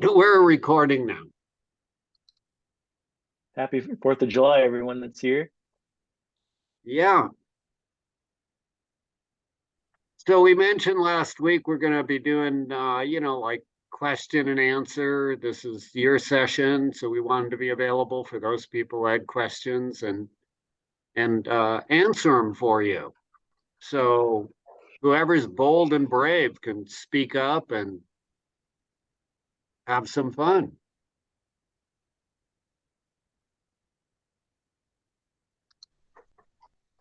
We're recording now. Happy 4th of July, everyone that's here. Yeah. So we mentioned last week we're going to be doing, like question and answer. This is your session, so we wanted to be available for those people who had questions and answer them for you. So whoever's bold and brave can speak up and have some fun.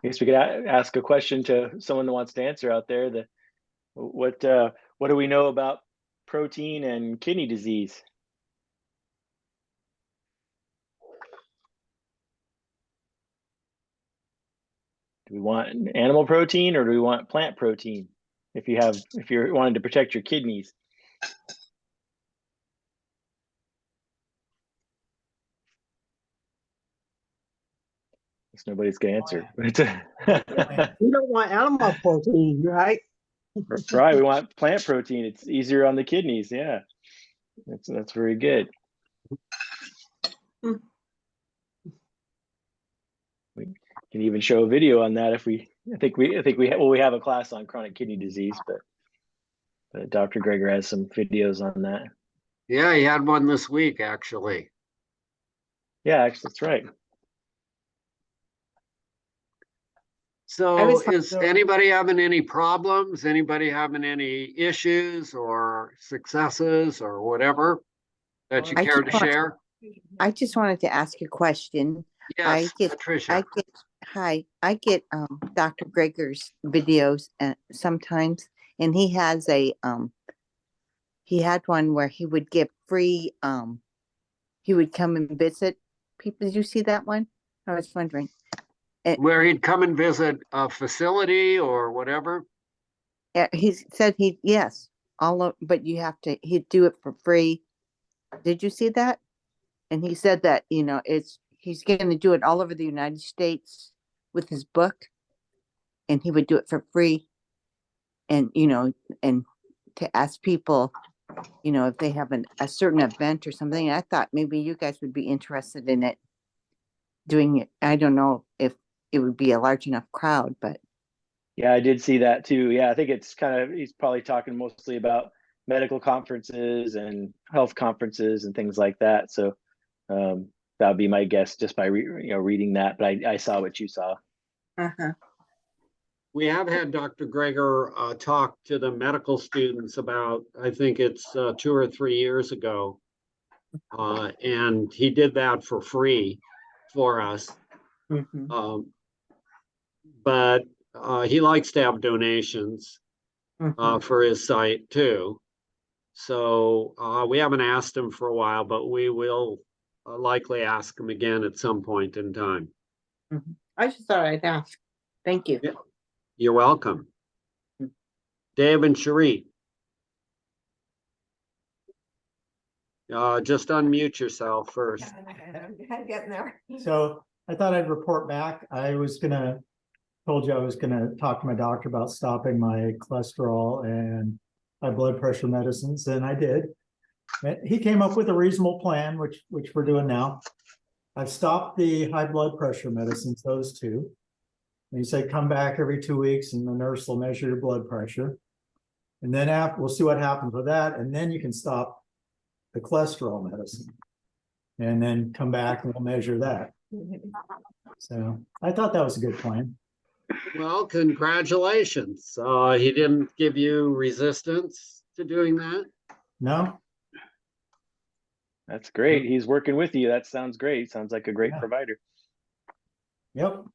I guess we could ask a question to someone that wants to answer out there. What do we know about protein and kidney disease? Do we want animal protein or do we want plant protein? If you're wanting to protect your kidneys. Guess nobody's gonna answer. You don't want animal protein, right? Right, we want plant protein. It's easier on the kidneys. Yeah, that's very good. We can even show a video on that if we. I think we have a class on chronic kidney disease, but Dr. Greger has some videos on that. Yeah, he had one this week, actually. Yeah, actually, that's right. So is anybody having any problems? Anybody having any issues or successes or whatever that you care to share? I just wanted to ask a question. Yes, Patricia. I get Dr. Greger's videos sometimes, and he has he had one where he would give free he would come and visit people. Did you see that one? I was wondering. Where he'd come and visit a facility or whatever? He said yes, but he'd do it for free. Did you see that? And he said that, he's going to do it all over the United States with his book, and he would do it for free. And, and to ask people, if they have a certain event or something. I thought maybe you guys would be interested in it, doing it. I don't know if it would be a large enough crowd, but. Yeah, I did see that too. Yeah, I think it's he's probably talking mostly about medical conferences and health conferences and things like that. So that would be my guess just by reading that. But I saw what you saw. Uh-huh. We have had Dr. Greger talk to the medical students about, I think it's 2 or 3 years ago. And he did that for free for us. Mm-hmm. But he likes to have donations for his site too. So we haven't asked him for a while, but we will likely ask him again at some point in time. Mm-hmm. I just thought I'd ask. Thank you. Yeah. You're welcome. Dave and Cherie. Just unmute yourself first. I'm getting there. So I thought I'd report back. Told you I was gonna talk to my doctor about stopping my cholesterol and my blood pressure medicines, and I did. And he came up with a reasonable plan, which we're doing now. I've stopped the high blood pressure medicines, those two. And he said, come back every 2 weeks and the nurse will measure your blood pressure. And then we'll see what happens with that. And then you can stop the cholesterol medicine. And then come back and we'll measure that. So I thought that was a good plan. Well, congratulations. He didn't give you resistance to doing that? No? That's great. He's working with you. That sounds great. Sounds like a great provider. Yep.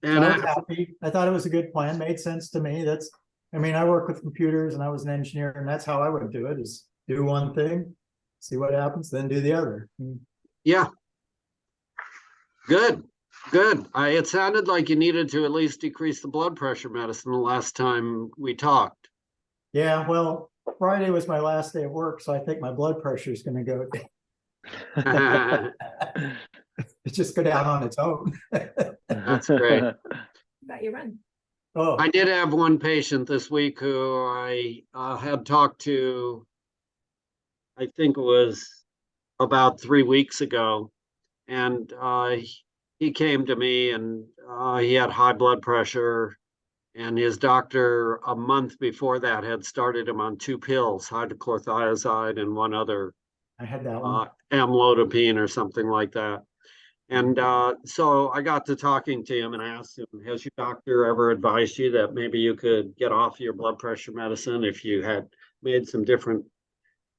And I was happy. I thought it was a good plan. Made sense to me. I work with computers and I was an engineer, and that's how I would do it, is do one thing, see what happens, then do the other. Yeah. Good. It sounded like you needed to at least decrease the blood pressure medicine the last time we talked. Yeah, well, Friday was my last day of work, so I think my blood pressure is going to go. It's just go down on its own. That's great. Got you run. Oh, I did have one patient this week who I had talked to I think it was about 3 weeks ago. And he came to me and he had high blood pressure. And his doctor, a month before that, had started him on 2 pills, hydrochlorothiazide and one other, I had that one. amlodipine or something like that. And so I got to talking to him and I asked him, has your doctor ever advised you that maybe you could get off your blood pressure medicine if you had made some different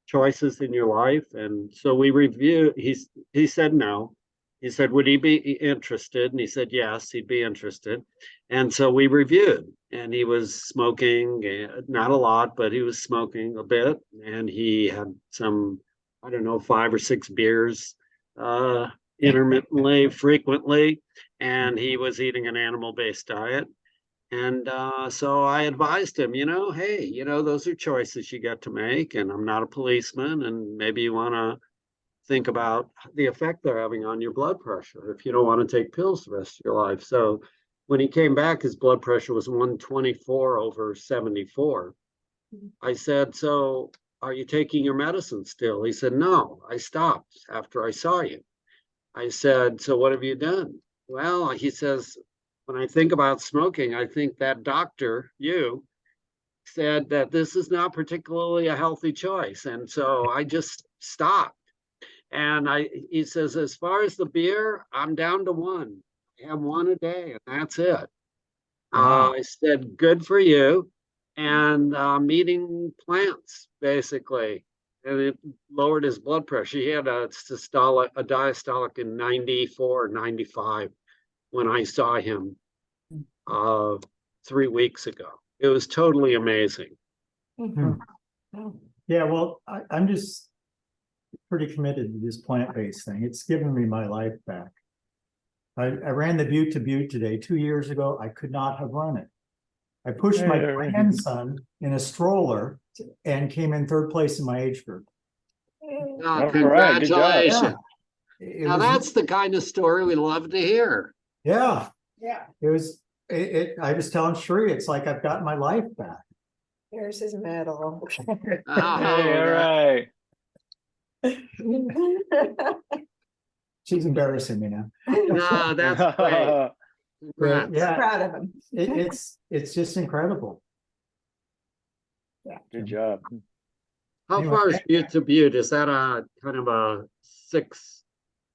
choices in your life? And so we reviewed, he said no. He said, would he be interested? And he said, yes, he'd be interested. And so we reviewed, and he was smoking, not a lot, but he was smoking a bit. And he had some, I don't know, 5 or 6 beers intermittently, frequently. And he was eating an animal-based diet. And so I advised him, hey, those are choices you get to make. And I'm not a policeman. And maybe you want to think about the effect they're having on your blood pressure if you don't want to take pills the rest of your life. So when he came back, his blood pressure was 124/74. I said, so are you taking your medicine still? He said, no, I stopped after I saw you. I said, so what have you done? Well, he says, when I think about smoking, I think that doctor, you, said that this is not particularly a healthy choice. And so I just stopped. And he says, as far as the beer, I'm down to one. I have one a day, and that's it. Wow. I said, good for you. And eating plants, basically. And it lowered his blood pressure. He had a diastolic in 94, 95 when I saw him 3 weeks ago. It was totally amazing. Mhm. Oh, Yeah, well, I'm just pretty committed to this plant-based thing. It's given me my life back. I ran the Butte to Butte today. 2 years ago, I could not have run it. I pushed my grandson in a stroller and came in 3rd place in my age group. mm. Oh, All right, good job. congratulations. It Now was, that's the kind of story we love to hear. yeah, Yeah, it was, I was telling Sheree, it's like I've got my life back. here's his medal. Hey, Oh, all right. She's embarrassing me now. no, that's great. But Congrats. yeah, Proud of him. it's just incredible. Yeah. Good job. How Anyway, far is Butte to Butte? Is that a kind of a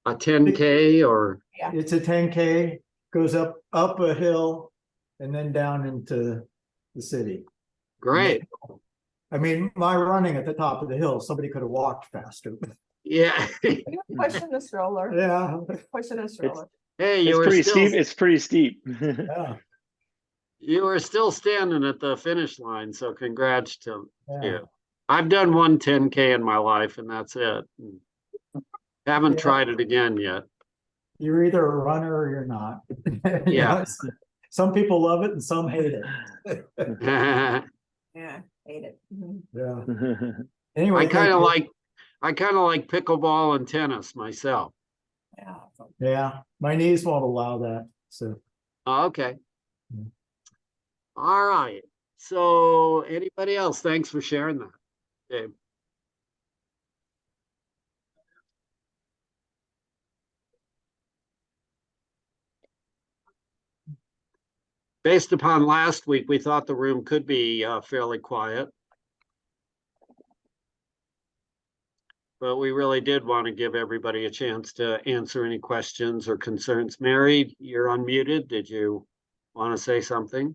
10K or? It's a 10K, goes up a hill and then down into the city. Great. I mean, my running at the top of the hill, somebody could have walked faster. Yeah. You pushing the stroller, Yeah, pushing the stroller. Hey, It's you were pretty still, steep. It's pretty steep. yeah, you were still standing at the finish line, so congrats to yeah. you. I've done one 10K in my life and that's it. Haven't Yeah. tried it again yet. You're either a runner or you're not. Yeah. Some people love it and some hate it. I Yeah, hate it. Mhm. Yeah. Anyway, kind thank of you. like pickleball and tennis myself. Yeah. Yeah, my knees won't allow that. So Oh, okay. Yeah. All right. So anybody else? Thanks for sharing that, Dave. Based upon last week, we thought the room could be fairly quiet. But we really did want to give everybody a chance to answer any questions or concerns. Mary, you're unmuted. Did you want to say something?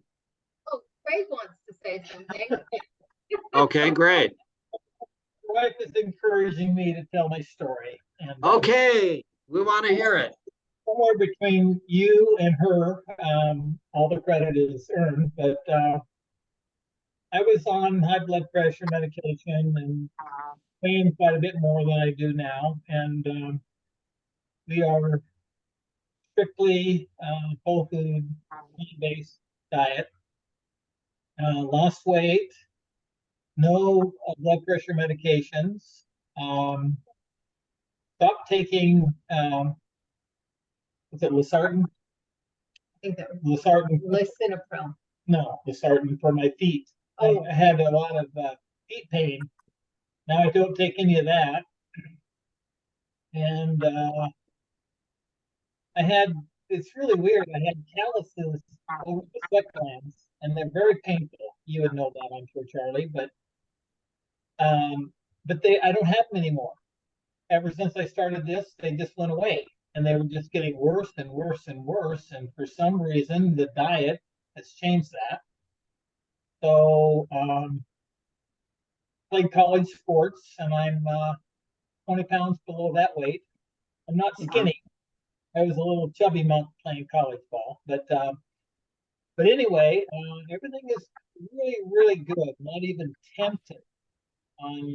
Oh, Craig wants to say something. Okay, great. Wife is encouraging me to tell my story. And Okay, we want to hear it. somewhere between you and her, all the credit is earned. But I was on high blood pressure medication and weighing quite a bit more than I do now. And we are strictly whole food, plant-based diet. Lost weight, no blood pressure medications. Stopped taking, was it Losartan? I think that was Losartan, lisinopril. no, Losartan for my feet. I had a lot of feet pain, Now I don't take any of that. And it's really weird. I had calluses over the sweat glands, and they're very painful. You would know that, I'm sure, Charlie, but I don't have them anymore. Ever since I started this, they just went away, and they were just getting worse and worse and worse. And for some reason, the diet has changed that. So, played college sports, and I'm 20 pounds below that weight. I'm not skinny. I was a little chubby monk playing college ball, but anyway, everything is really, really good. Not even tempted on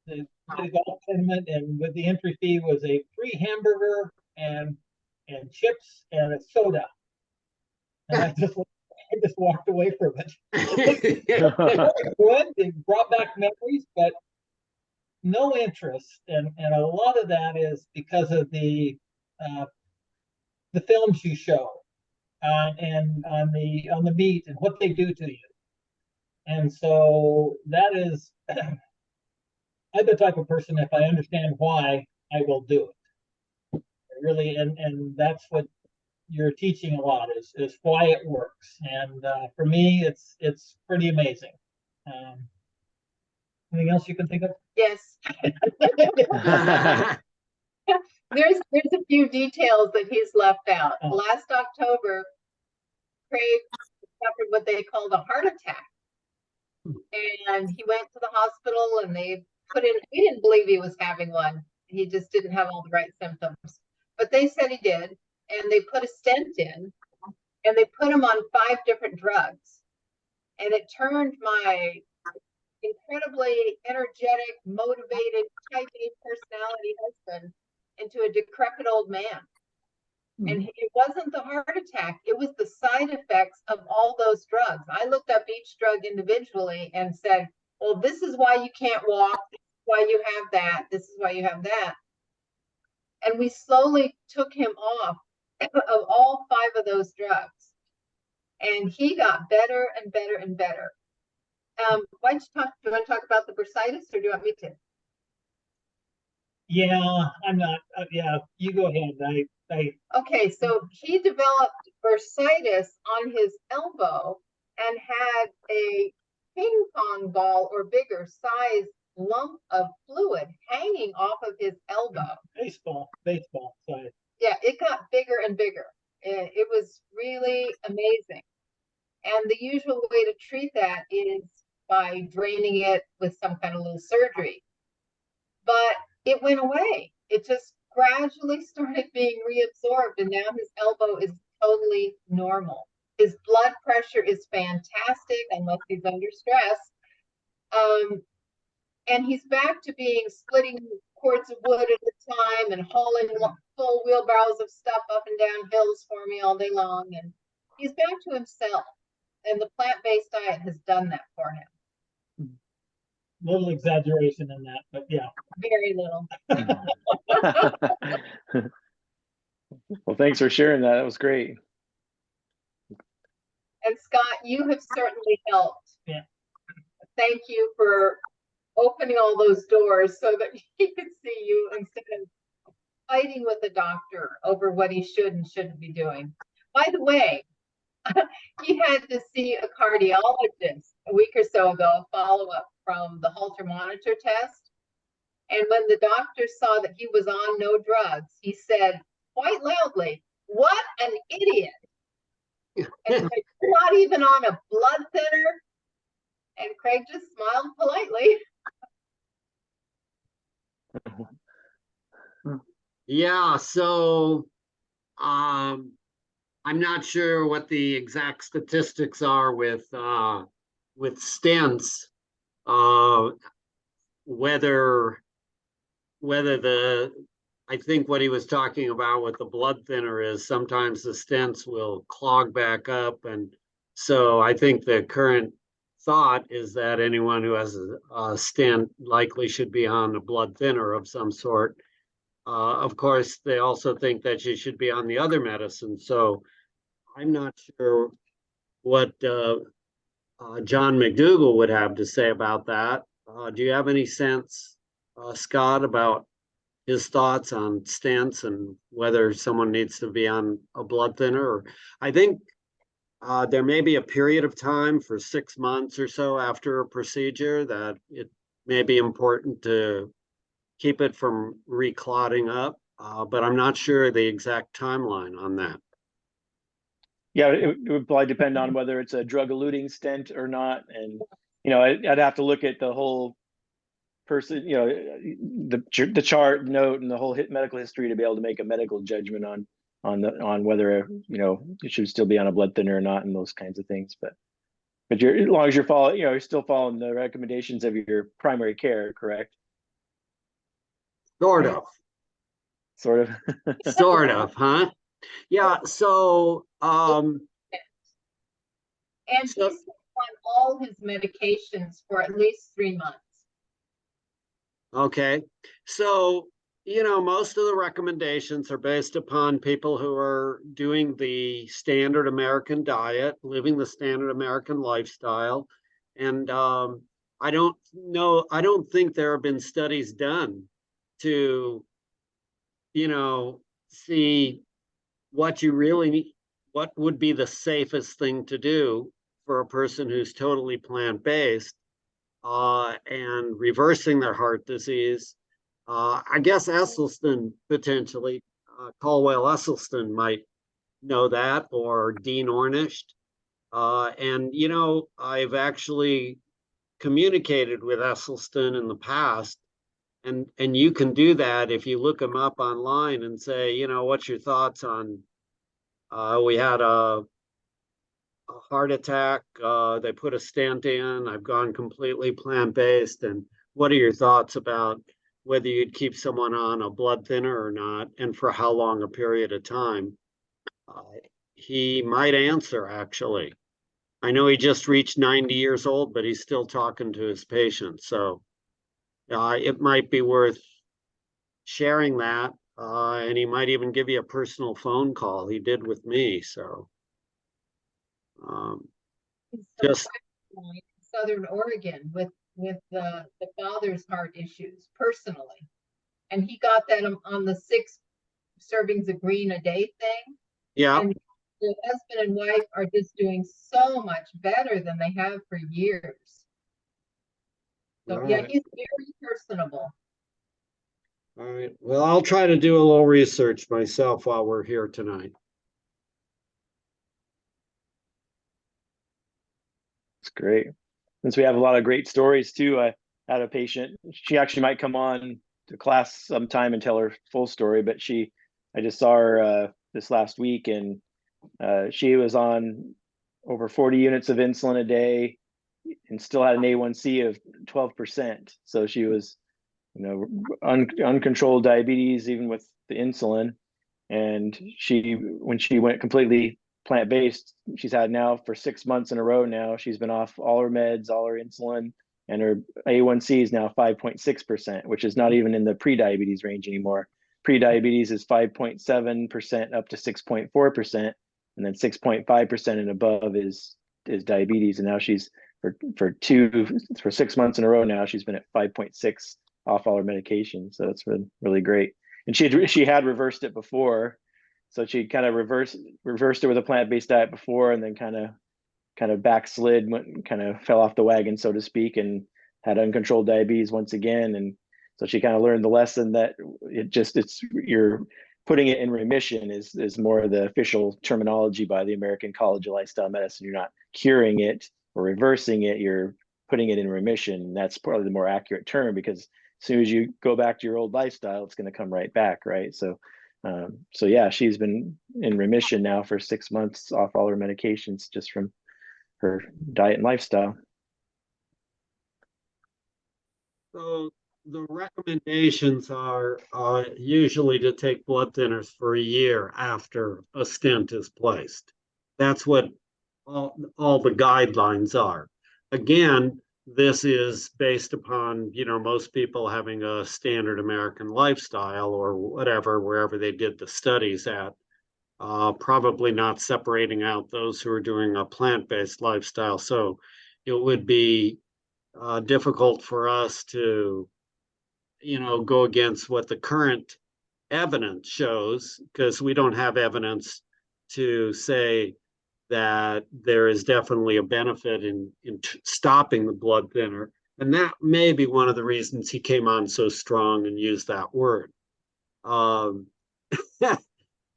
the golf tournament, and with the entry fee was a free hamburger and chips and a soda. And I just walked away from it. Good. It brought back memories, but no interest. And a lot of that is because of the films you show and on the meat and what they do to you. And so that is, I'm the type of person, if I understand why, I will do it. Really, and that's what you're teaching a lot is why it works. And for me, it's pretty amazing. Anything else you can think of? Yes, there's a few details that he's left out. Oh. Last October, Craig suffered what they called a heart attack. And he went to the hospital and they we didn't believe he was having one. He just didn't have all the right symptoms. But they said he did. And they put a stent in and they put him on 5 different drugs. And it turned my incredibly energetic, motivated, type A personality husband into a decrepit old man. And it wasn't the heart attack, it was the side effects of all those drugs. I looked up each drug individually and said, well, this is why you can't walk, this is why you have that, this is why you have that. And we slowly took him off of all 5 of those drugs. And he got better and better and better. Why don't you do you want to talk about the bursitis or do you want me to? Yeah, I'm not. Yeah, you go ahead. Okay, so he developed bursitis on his elbow and had a ping pong ball or bigger size lump of fluid hanging off of his elbow. Baseball size. Yeah, it got bigger and bigger. It was really amazing. And the usual way to treat that is by draining it with some kind of little surgery. But it went away. It just gradually started being reabsorbed, and now his elbow is totally normal. His blood pressure is fantastic unless he's under stress. And he's back to being splitting cords of wood at a time and hauling full wheelbarrows of stuff up and down hills for me all day long. And he's back to himself. And the plant-based diet has done that for him. Little exaggeration in that, but yeah. Very little. Well, thanks for sharing that. That was great. And Scott, you have certainly helped. Yeah. Thank you for opening all those doors so that he could see you instead of fighting with the doctor over what he should and shouldn't be doing. By the way, he had to see a cardiologist a week or so ago, a follow-up from the Holter monitor test. And when the doctor saw that he was on no drugs, he said quite loudly, "What an idiot." And said, "You're not even on a blood thinner." And Craig just smiled politely. Yeah, so I'm not sure what the exact statistics are with stents, whether I think what he was talking about with the blood thinner is sometimes the stents will clog back up. And so I think the current thought is that anyone who has a stent likely should be on a blood thinner of some sort. Of course, they also think that you should be on the other medicine. So I'm not sure what John McDougall would have to say about that. Do you have any sense, Scott, about his thoughts on stents and whether someone needs to be on a blood thinner? Or I think there may be a period of time for 6 months or so after a procedure that it may be important to keep it from reclotting up, but I'm not sure the exact timeline on that. Yeah, it would probably depend on whether it's a drug-eluting stent or not, and I'd have to look at the whole person, the chart note and the whole medical history to be able to make a medical judgment on whether it should still be on a blood thinner or not, and those kinds of things. But as long as you're following, you're still following the recommendations of your primary care, correct? Sort of. Sort of. Sort of, huh? Yeah, so And he's So- on all his medications for at least 3 months. okay. So, most of the recommendations are based upon people who are doing the standard American diet, living the standard American lifestyle. And I don't think there have been studies done to, see what you really need, what would be the safest thing to do for a person who's totally plant-based and reversing their heart disease. I guess Esselstyn potentially, Caldwell Esselstyn might know that, or Dean Ornish. And, I've actually communicated with Esselstyn in the past, and you can do that if you look him up online and say, what's your thoughts on, we had a heart attack, they put a stent in, I've gone completely plant-based, and what are your thoughts about whether you'd keep someone on a blood thinner or not, and for how long a period of time? He might answer, actually. I know he just reached 90 years old, but he's still talking to his patients, so it might be worth sharing that, and he might even give you a personal phone call. He did with me, so He's just in Southern Oregon with the father's heart issues personally. And he got that on the 6 servings of green a day thing. yeah. And the husband and wife are just doing so much better than they have for years. So yeah, Right. he's very personable. All right. Well, I'll try to do a little research myself while we're here tonight. It's great. Since we have a lot of great stories too, I had a patient, she actually might come on to class sometime and tell her full story, but I just saw her this last week, and she was on over 40 units of insulin a day and still had an A1C of 12%. So she was, uncontrolled diabetes even with the insulin. And when she went completely plant-based, she's had now for 6 months in a row now, she's been off all her meds, all her insulin, and her A1C is now 5.6%, which is not even in the pre-diabetes range anymore. Pre-diabetes is 5.7% up to 6.4%, and then 6.5% and above is diabetes. And now she's for 6 months in a row now, she's been at 5.6 off all her medication. So it's been really great. And she had reversed it before, so she kind of reversed it with a plant-based diet before, and then kind of backslid, kind of fell off the wagon, so to speak, and had uncontrolled diabetes once again. And so she kind of learned the lesson that you're putting it in remission is more of the official terminology by the American College of Lifestyle Medicine. You're not curing it or reversing it, you're putting it in remission. That's probably the more accurate term, because as soon as you go back to your old lifestyle, it's going to come right back, right? So yeah, she's been in remission now for 6 months off all her medications just from her diet and lifestyle. So the recommendations are usually to take blood thinners for a year after a stent is placed. That's what all the guidelines are. Again, this is based upon, most people having a standard American lifestyle or whatever, wherever they did the studies at, probably not separating out those who are doing a plant-based lifestyle. So it would be difficult for us to, go against what the current evidence shows, because we don't have evidence to say that there is definitely a benefit in stopping the blood thinner. And that may be one of the reasons he came on so strong and used that word.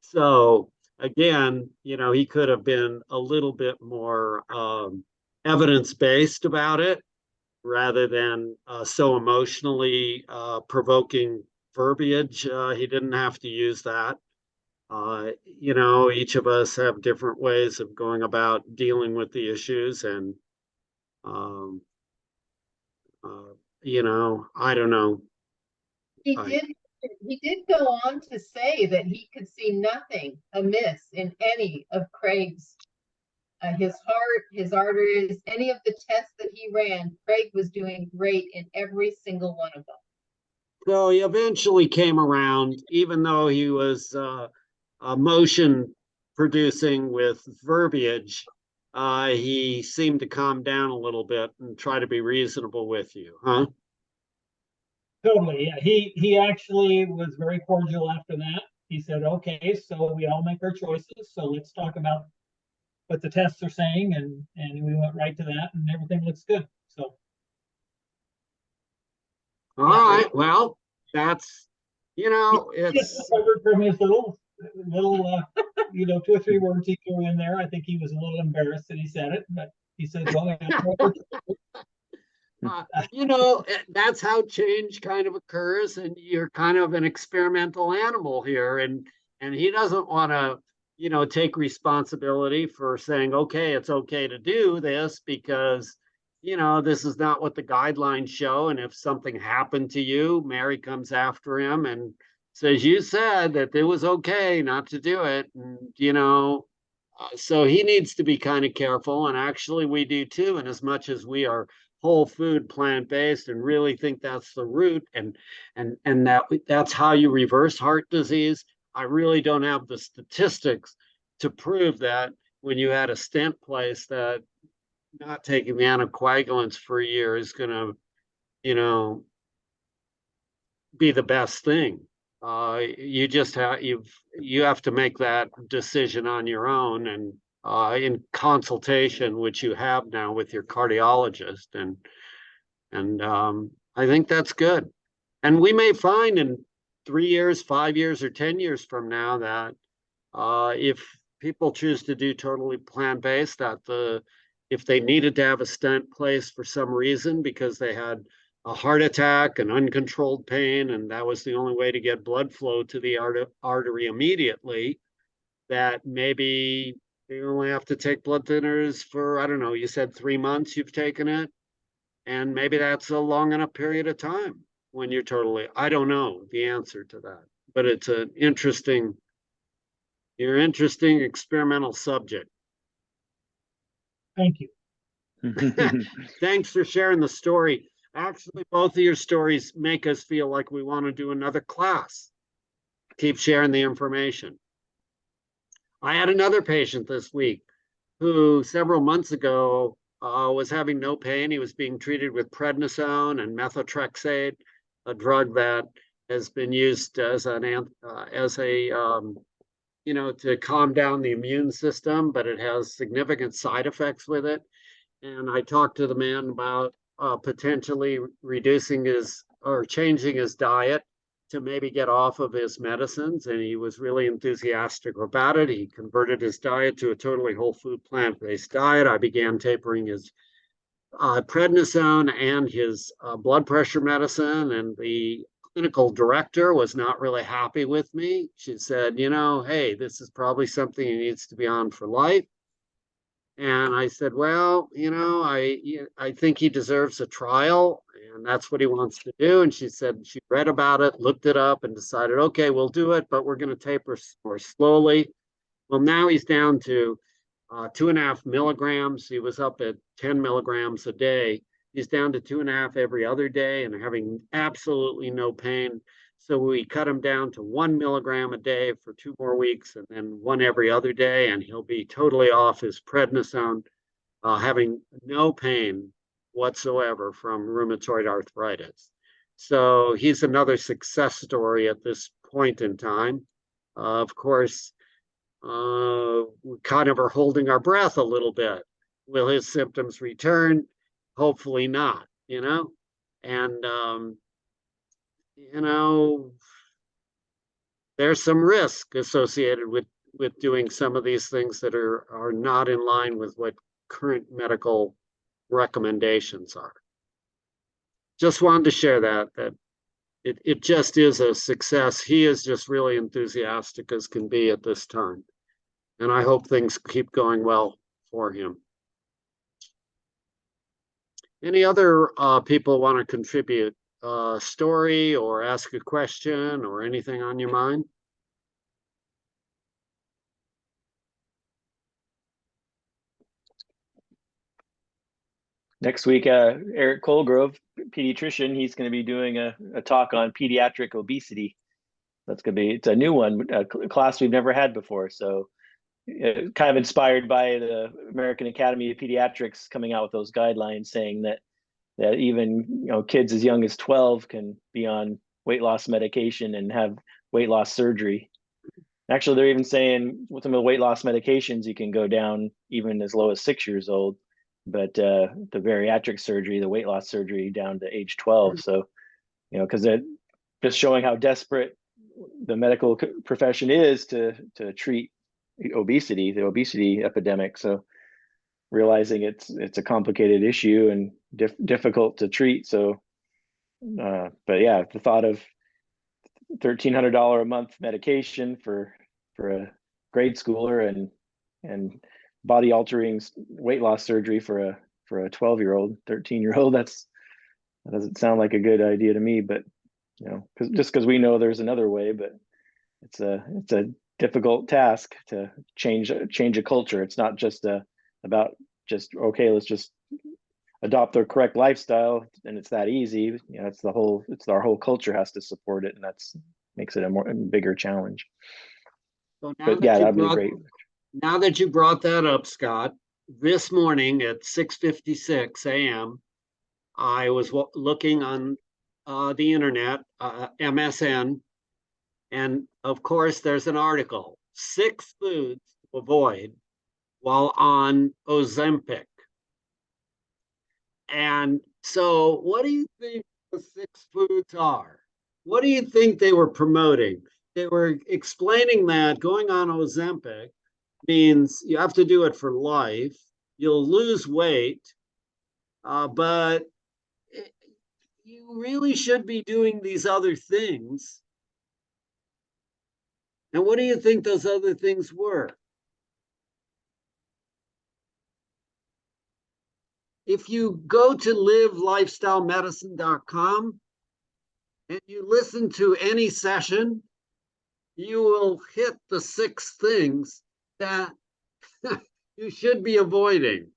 So again, he could have been a little bit more evidence-based about it rather than so emotionally provoking verbiage. He didn't have to use that. Each of us have different ways of going about dealing with the issues, and um, I don't know. He I- did, he did go on to say that he could see nothing amiss in any of Craig's, his heart, his arteries, any of the tests that he ran. Craig was doing great in every single one of them. So he eventually came around, even though he was motion producing with verbiage. He seemed to calm down a little bit and try to be reasonable with you, huh? Totally, yeah. He actually was very cordial after that. He said, okay, so we all make our choices, so let's talk about what the tests are saying, and we went right to that, and everything looks good, so. All right, well, that's, Just it's, recovered from his little, 2 or 3 words he threw in there. I think he was a little embarrassed that he said it, but he said, well, that's how change kind of occurs, and you're kind of an experimental animal here, and he doesn't want to, take responsibility for saying, okay, it's okay to do this because, this is not what the guidelines show. And if something happened to you, Mary comes after him and says, you said that it was okay not to do it. And, so he needs to be kind of careful. And actually we do too. And as much as we are whole food, plant-based, and really think that's the root, and that's how you reverse heart disease, I really don't have the statistics to prove that when you had a stent placed, that not taking the anticoagulants for a year is going to, be the best thing. You just you have to make that decision on your own, and in consultation, which you have now with your cardiologist, and I think that's good. And we may find in 3 years, 5 years, or 10 years from now that if people choose to do totally plant-based, that if they needed to have a stent placed for some reason because they had a heart attack and uncontrolled pain, and that was the only way to get blood flow to the artery immediately, that maybe they only have to take blood thinners for, I don't know, you said 3 months you've taken it, and maybe that's a long enough period of time when you're totally, I don't know the answer to that, but it's an interesting experimental subject. thank you. Thanks for sharing the story. Actually, both of your stories make us feel like we want to do another class. Keep sharing the information. I had another patient this week who several months ago was having no pain. He was being treated with prednisone and methotrexate, a drug that has been used as to calm down the immune system, but it has significant side effects with it. And I talked to the man about potentially reducing or changing his diet to maybe get off of his medicines. And he was really enthusiastic about it. He converted his diet to a totally whole food, plant-based diet. I began tapering his prednisone and his blood pressure medicine. And the clinical director was not really happy with me. She said, hey, this is probably something he needs to be on for life. And I said, well, I think he deserves a trial, and that's what he wants to do. And she said she read about it, looked it up, and decided, okay, we'll do it, but we're going to taper more slowly. Well, now he's down to 2.5 milligrams. He was up at 10 milligrams a day. He's down to 2.5 every other day and having absolutely no pain. So we cut him down to 1 milligram a day for 2 more weeks, and then 1 every other day, and he'll be totally off his prednisone, having no pain whatsoever from rheumatoid arthritis. So he's another success story at this point in time. Of course, we kind of are holding our breath a little bit. Will his symptoms return? Hopefully not, you know? And, you know, there's some risk associated with doing some of these things that are not in line with what current medical recommendations are. Just wanted to share that it just is a success. He is just really enthusiastic as can be at this time. And I hope things keep going well for him. Any other people want to contribute a story or ask a question or anything on your mind? Next week, Eric Colgrove, pediatrician, he's going to be doing a talk on pediatric obesity. That's going to be, it's a new one, a class we've never had before. So kind of inspired by the American Academy of Pediatrics coming out with those guidelines saying that even kids as young as 12 can be on weight loss medication and have weight loss surgery. Actually, they're even saying with some of the weight loss medications, you can go down even as low as 6 years old. But the bariatric surgery, the weight loss surgery, down to age 12. So, because they're just showing how desperate the medical profession is to treat obesity, the obesity epidemic. So, realizing it's a complicated issue and difficult to treat. So, but yeah, the thought of $1,300 a month medication for a grade schooler and body altering weight loss surgery for a 12-year-old, 13-year-old, that doesn't sound like a good idea to me. But because we know there's another way, but it's a difficult task to change a culture. It's not just about just, okay, let's just adopt the correct lifestyle and it's that easy. It's our whole culture has to support it, and that's makes it a bigger challenge. So but yeah, that'd be great. Now that you brought that up, Scott, this morning at 6:56 a.m., I was looking on the internet, MSN, and of course there's an article, 6 foods to avoid while on Ozempic. And so what do you think the 6 foods are? What do you think they were promoting? They were explaining that going on Ozempic means you have to do it for life. You'll lose weight, but you really should be doing these other things. And what do you think those other things were? If you go to livelifestylemedicine.com and you listen to any session, you will hit the 6 things that you should be avoiding.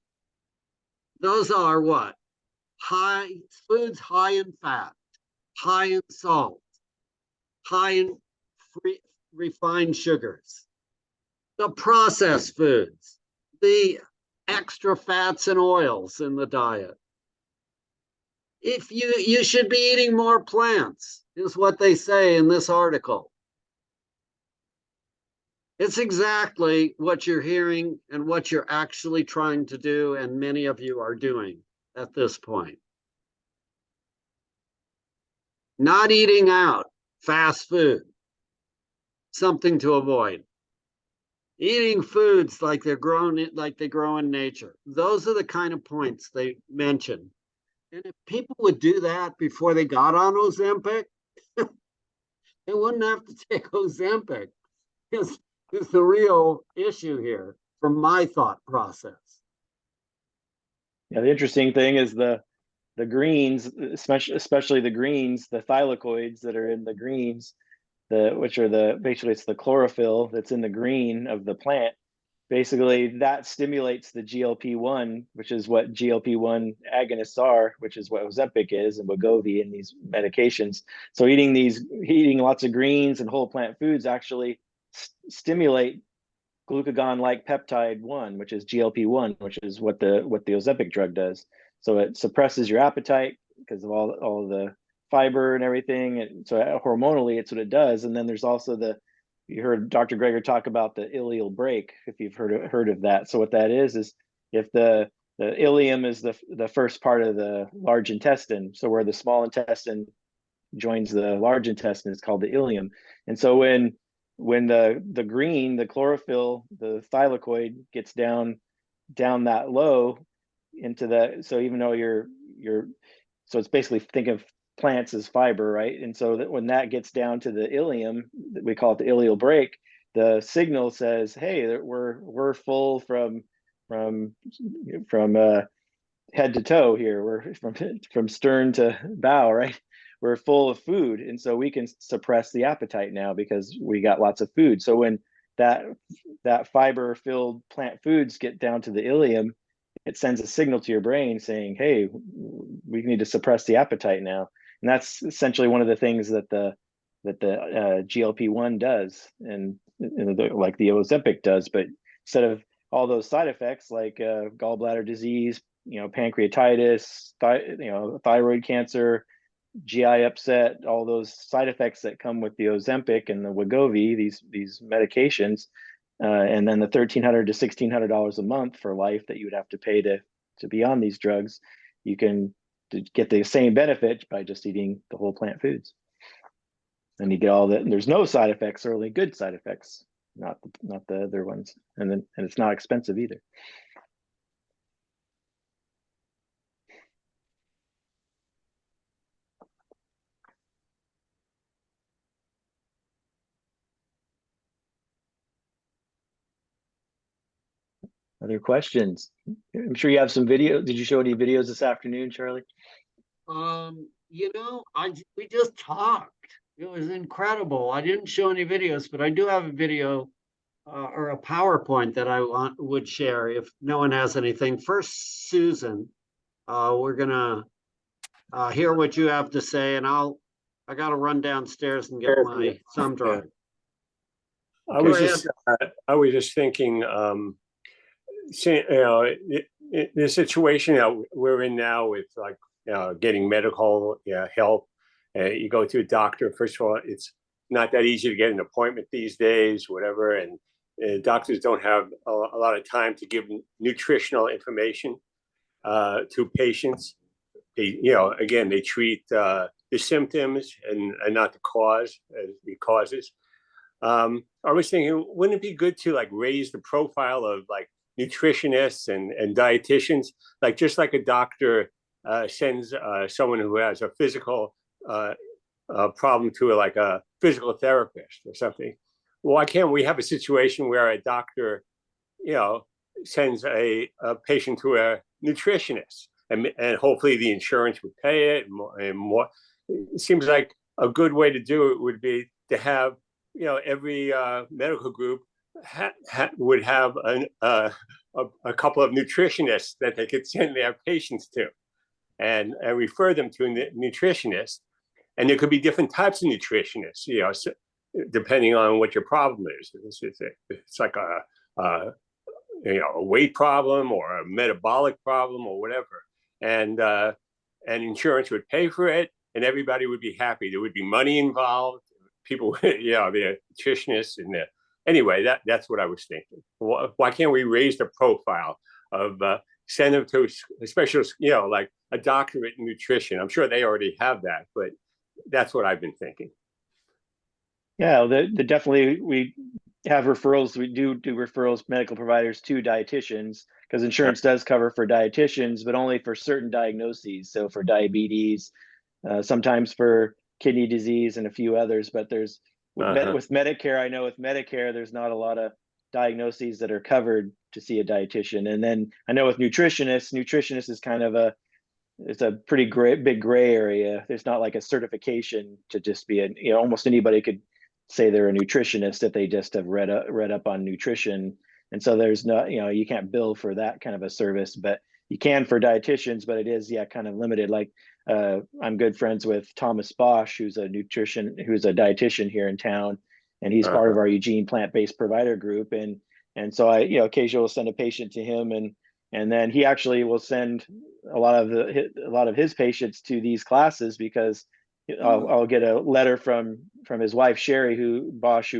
Those are what? Foods high in fat, high in salt, high in refined sugars, the processed foods, the extra fats and oils in the diet. If you should be eating more plants, is what they say in this article. It's exactly what you're hearing and what you're actually trying to do, and many of you are doing at this point. Not eating out, fast food, something to avoid. Eating foods like they grow in nature. Those are the kind of points they mention. And if people would do that before they got on Ozempic, they wouldn't have to take Ozempic. Because it's the real issue here from my thought process. Yeah, the interesting thing is the greens, especially the greens, the thylakoids that are in the greens, basically it's the chlorophyll that's in the green of the plant. Basically, that stimulates the GLP-1, which is what GLP-1 agonists are, which is what Ozempic is and Wegovy and these medications. So eating lots of greens and whole plant foods actually stimulate glucagon-like peptide 1, which is GLP-1, which is what the Ozempic drug does. So it suppresses your appetite because of all the fiber and everything. And so hormonally, it's what it does. And then there's also you heard Dr. Greger talk about the ileal brake, if you've heard of that. So what that is if the ileum is the first part of the large intestine, so where the small intestine joins the large intestine is called the ileum. And so when the green, the chlorophyll, the thylakoid gets down that low into so even though so it's basically, think of plants as fiber, right? And so that when that gets down to the ileum, we call it the ileal brake, the signal says, hey, we're full from head to toe here. We're from stern to bow, right? We're full of food. And so we can suppress the appetite now because we got lots of food. So when that fiber filled plant foods get down to the ileum, it sends a signal to your brain saying, hey, we need to suppress the appetite now. And that's essentially one of the things that the GLP-1 does, and like the Ozempic does. But instead of all those side effects like gallbladder disease, pancreatitis, thyroid cancer, GI upset, all those side effects that come with the Ozempic and the Wegovy, these medications, and then the $1,300 to $1,600 a month for life that you would have to pay to be on these drugs, you can get the same benefit by just eating the whole plant foods. And you get all that, and there's no side effects, or only good side effects, not the other ones. And it's not expensive either. Other questions? I'm sure you have some video. Did you show any videos this afternoon, Charlie? We just talked. It was incredible. I didn't show any videos, but I do have a video or a PowerPoint that I would share if no one has anything. First, Susan, we're gonna hear what you have to say, and I got to run downstairs and get my thumb drive. I was just thinking, the situation that we're in now with getting medical help. You go to a doctor. First of all, it's not that easy to get an appointment these days, whatever. And doctors don't have a lot of time to give nutritional information to patients. They treat the symptoms and not the causes. I was thinking, wouldn't it be good to raise the profile of nutritionists and dietitians, just like a doctor sends someone who has a physical problem to a physical therapist or something? Why can't we have a situation where a doctor, sends a patient to a nutritionist, and hopefully the insurance would pay it and more? It seems like a good way to do it would be to have, every medical group would have a couple of nutritionists that they could send their patients to, and refer them to a nutritionist. And there could be different types of nutritionists, depending on what your problem is. It's like a weight problem or a metabolic problem or whatever, and insurance would pay for it, and everybody would be happy. There would be money involved. People, the nutritionists and anyway, that's what I was thinking. Why can't we raise the profile of send them to a specialist, like a doctorate in nutrition? I'm sure they already have that, but that's what I've been thinking. Yeah, definitely we have referrals. We do referrals, medical providers to dietitians, because insurance does cover for dietitians, but only for certain diagnoses. So for diabetes, sometimes for kidney disease and a few others, but there's with Medicare, I know with Medicare, there's not a lot of diagnoses that are covered to see a dietitian. And then I know with nutritionist is kind of it's a pretty big gray area. There's not like a certification to just be almost anybody could say they're a nutritionist if they just have read up on nutrition. And so there's no, you can't bill for that kind of a service, but you can for dietitians, but it is, kind of limited. Like I'm good friends with Thomas Bosch, who's a dietitian here in town, and he's part of our Eugene plant-based provider group. And so I, occasionally will send a patient to him, and And then he actually will send a lot of his patients to these classes because I'll get a letter from his wife Sherry, who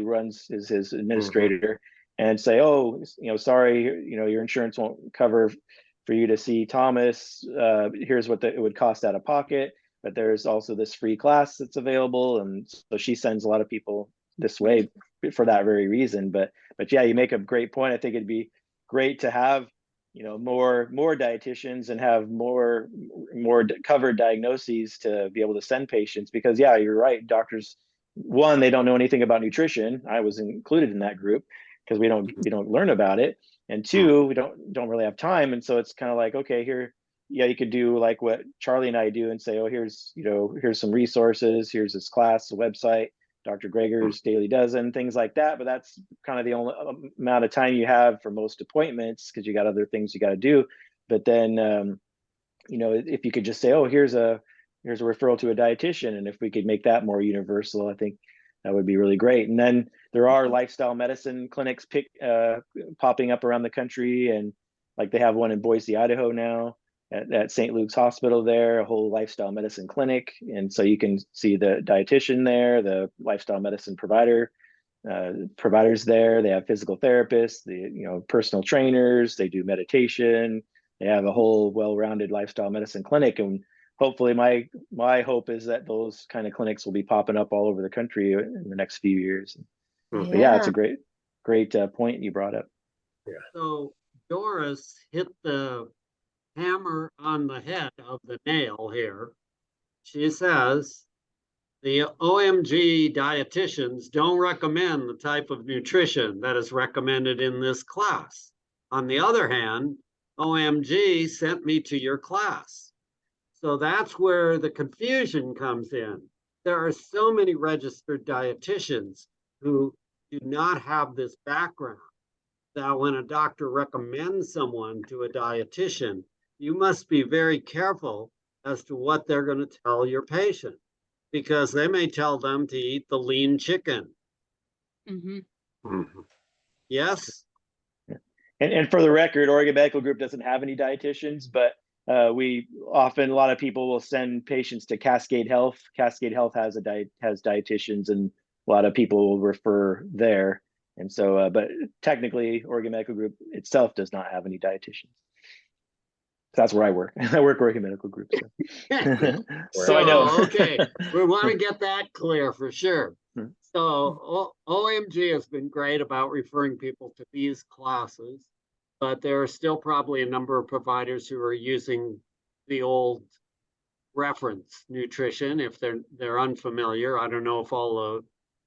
runs is his administrator, and say, oh, sorry, your insurance won't cover for you to see Thomas. Here's what it would cost out of pocket, but there's also this free class that's available, and so she sends a lot of people this way for that very reason. But yeah, you make a great point. I think it'd be great to have more dietitians and have more covered diagnoses to be able to send patients, because yeah, you're right, doctors, one, they don't know anything about nutrition. I was included in that group because we don't learn about it, and two, we don't really have time. And so it's kind of like, okay, here, yeah, you could do like what Charlie and I do and say, oh, here's some resources, here's this class, a website, Dr. Greger's Daily Dozen, things like that. But that's kind of the only amount of time you have for most appointments, because you got other things you got to do. But then, if you could just say, oh, here's a referral to a dietitian, and if we could make that more universal, I think that would be really great. And then there are lifestyle medicine clinics popping up around the country, and like they have one in Boise, Idaho now, at St. Luke's Hospital there, a whole lifestyle medicine clinic. And so you can see the dietitian there, the lifestyle medicine providers there. They have physical therapists, personal trainers, they do meditation. They have a whole well-rounded lifestyle medicine clinic. And hopefully my hope is that those kind of clinics will be popping up all over the country in the next few years. But yeah, it's a great point you brought up. Yeah. So Doris hit the hammer on the head of the nail here. She says the OMG dietitians don't recommend the type of nutrition that is recommended in this class. On the other hand, OMG sent me to your class. So that's where the confusion comes in. There are so many registered dietitians who do not have this background, that when a doctor recommends someone to a dietitian, you must be very careful as to what they're going to tell your patient, because they may tell them to eat the lean chicken. Yes? And for the record, Oregon Medical Group doesn't have any dietitians, but a lot of people will send patients to Cascade Health. Cascade Health has dietitians, and a lot of people will refer there. And so, but technically, Oregon Medical Group itself does not have any dietitians. That's where I work. I work Oregon Medical Group. So I know. Okay, we want to get that clear for sure. So OMG has been great about referring people to these classes, but there are still probably a number of providers who are using the old reference nutrition if they're unfamiliar. I don't know if all the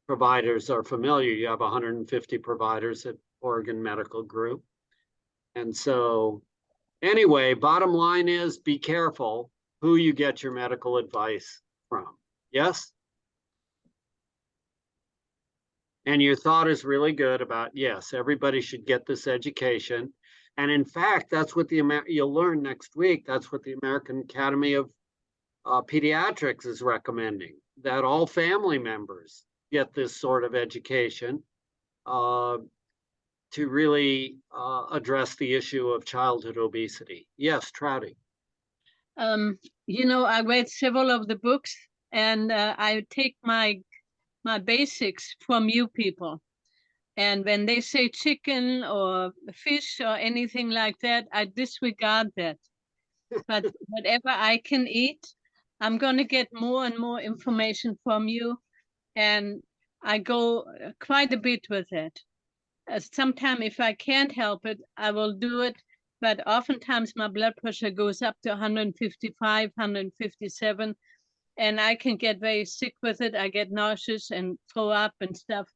providers are familiar. You have 150 providers at Oregon Medical Group. And so anyway, bottom line is be careful who you get your medical advice from. Yes? And your thought is really good about, yes, everybody should get this education. And in fact, that's what you'll learn next week. That's what the American Academy of Pediatrics is recommending, that all family members get this sort of education to really address the issue of childhood obesity. Yes, Trouty. I read several of the books, and I take my basics from you people. And when they say chicken or fish or anything like that, I disregard that. But whatever I can eat, I'm going to get more and more information from you. And I go quite a bit with it. Sometimes if I can't help it, I will do it. But oftentimes my blood pressure goes up to 155, 157. And I can get very sick with it. I get nauseous and throw up and stuff.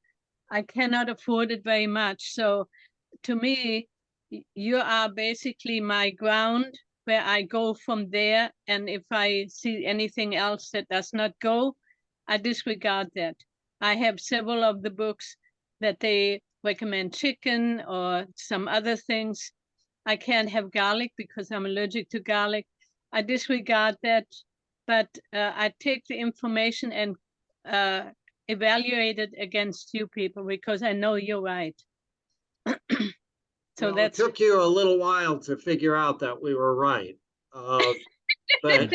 I cannot afford it very much. So to me, you are basically my ground where I go from there. And if I see anything else that does not go, I disregard that. I have several of the books that they recommend chicken or some other things. I can't have garlic because I'm allergic to garlic. I disregard that. But I take the information and evaluate it against you people because I know you're right. So Well, it that's, took you a little while to figure out that we were right. But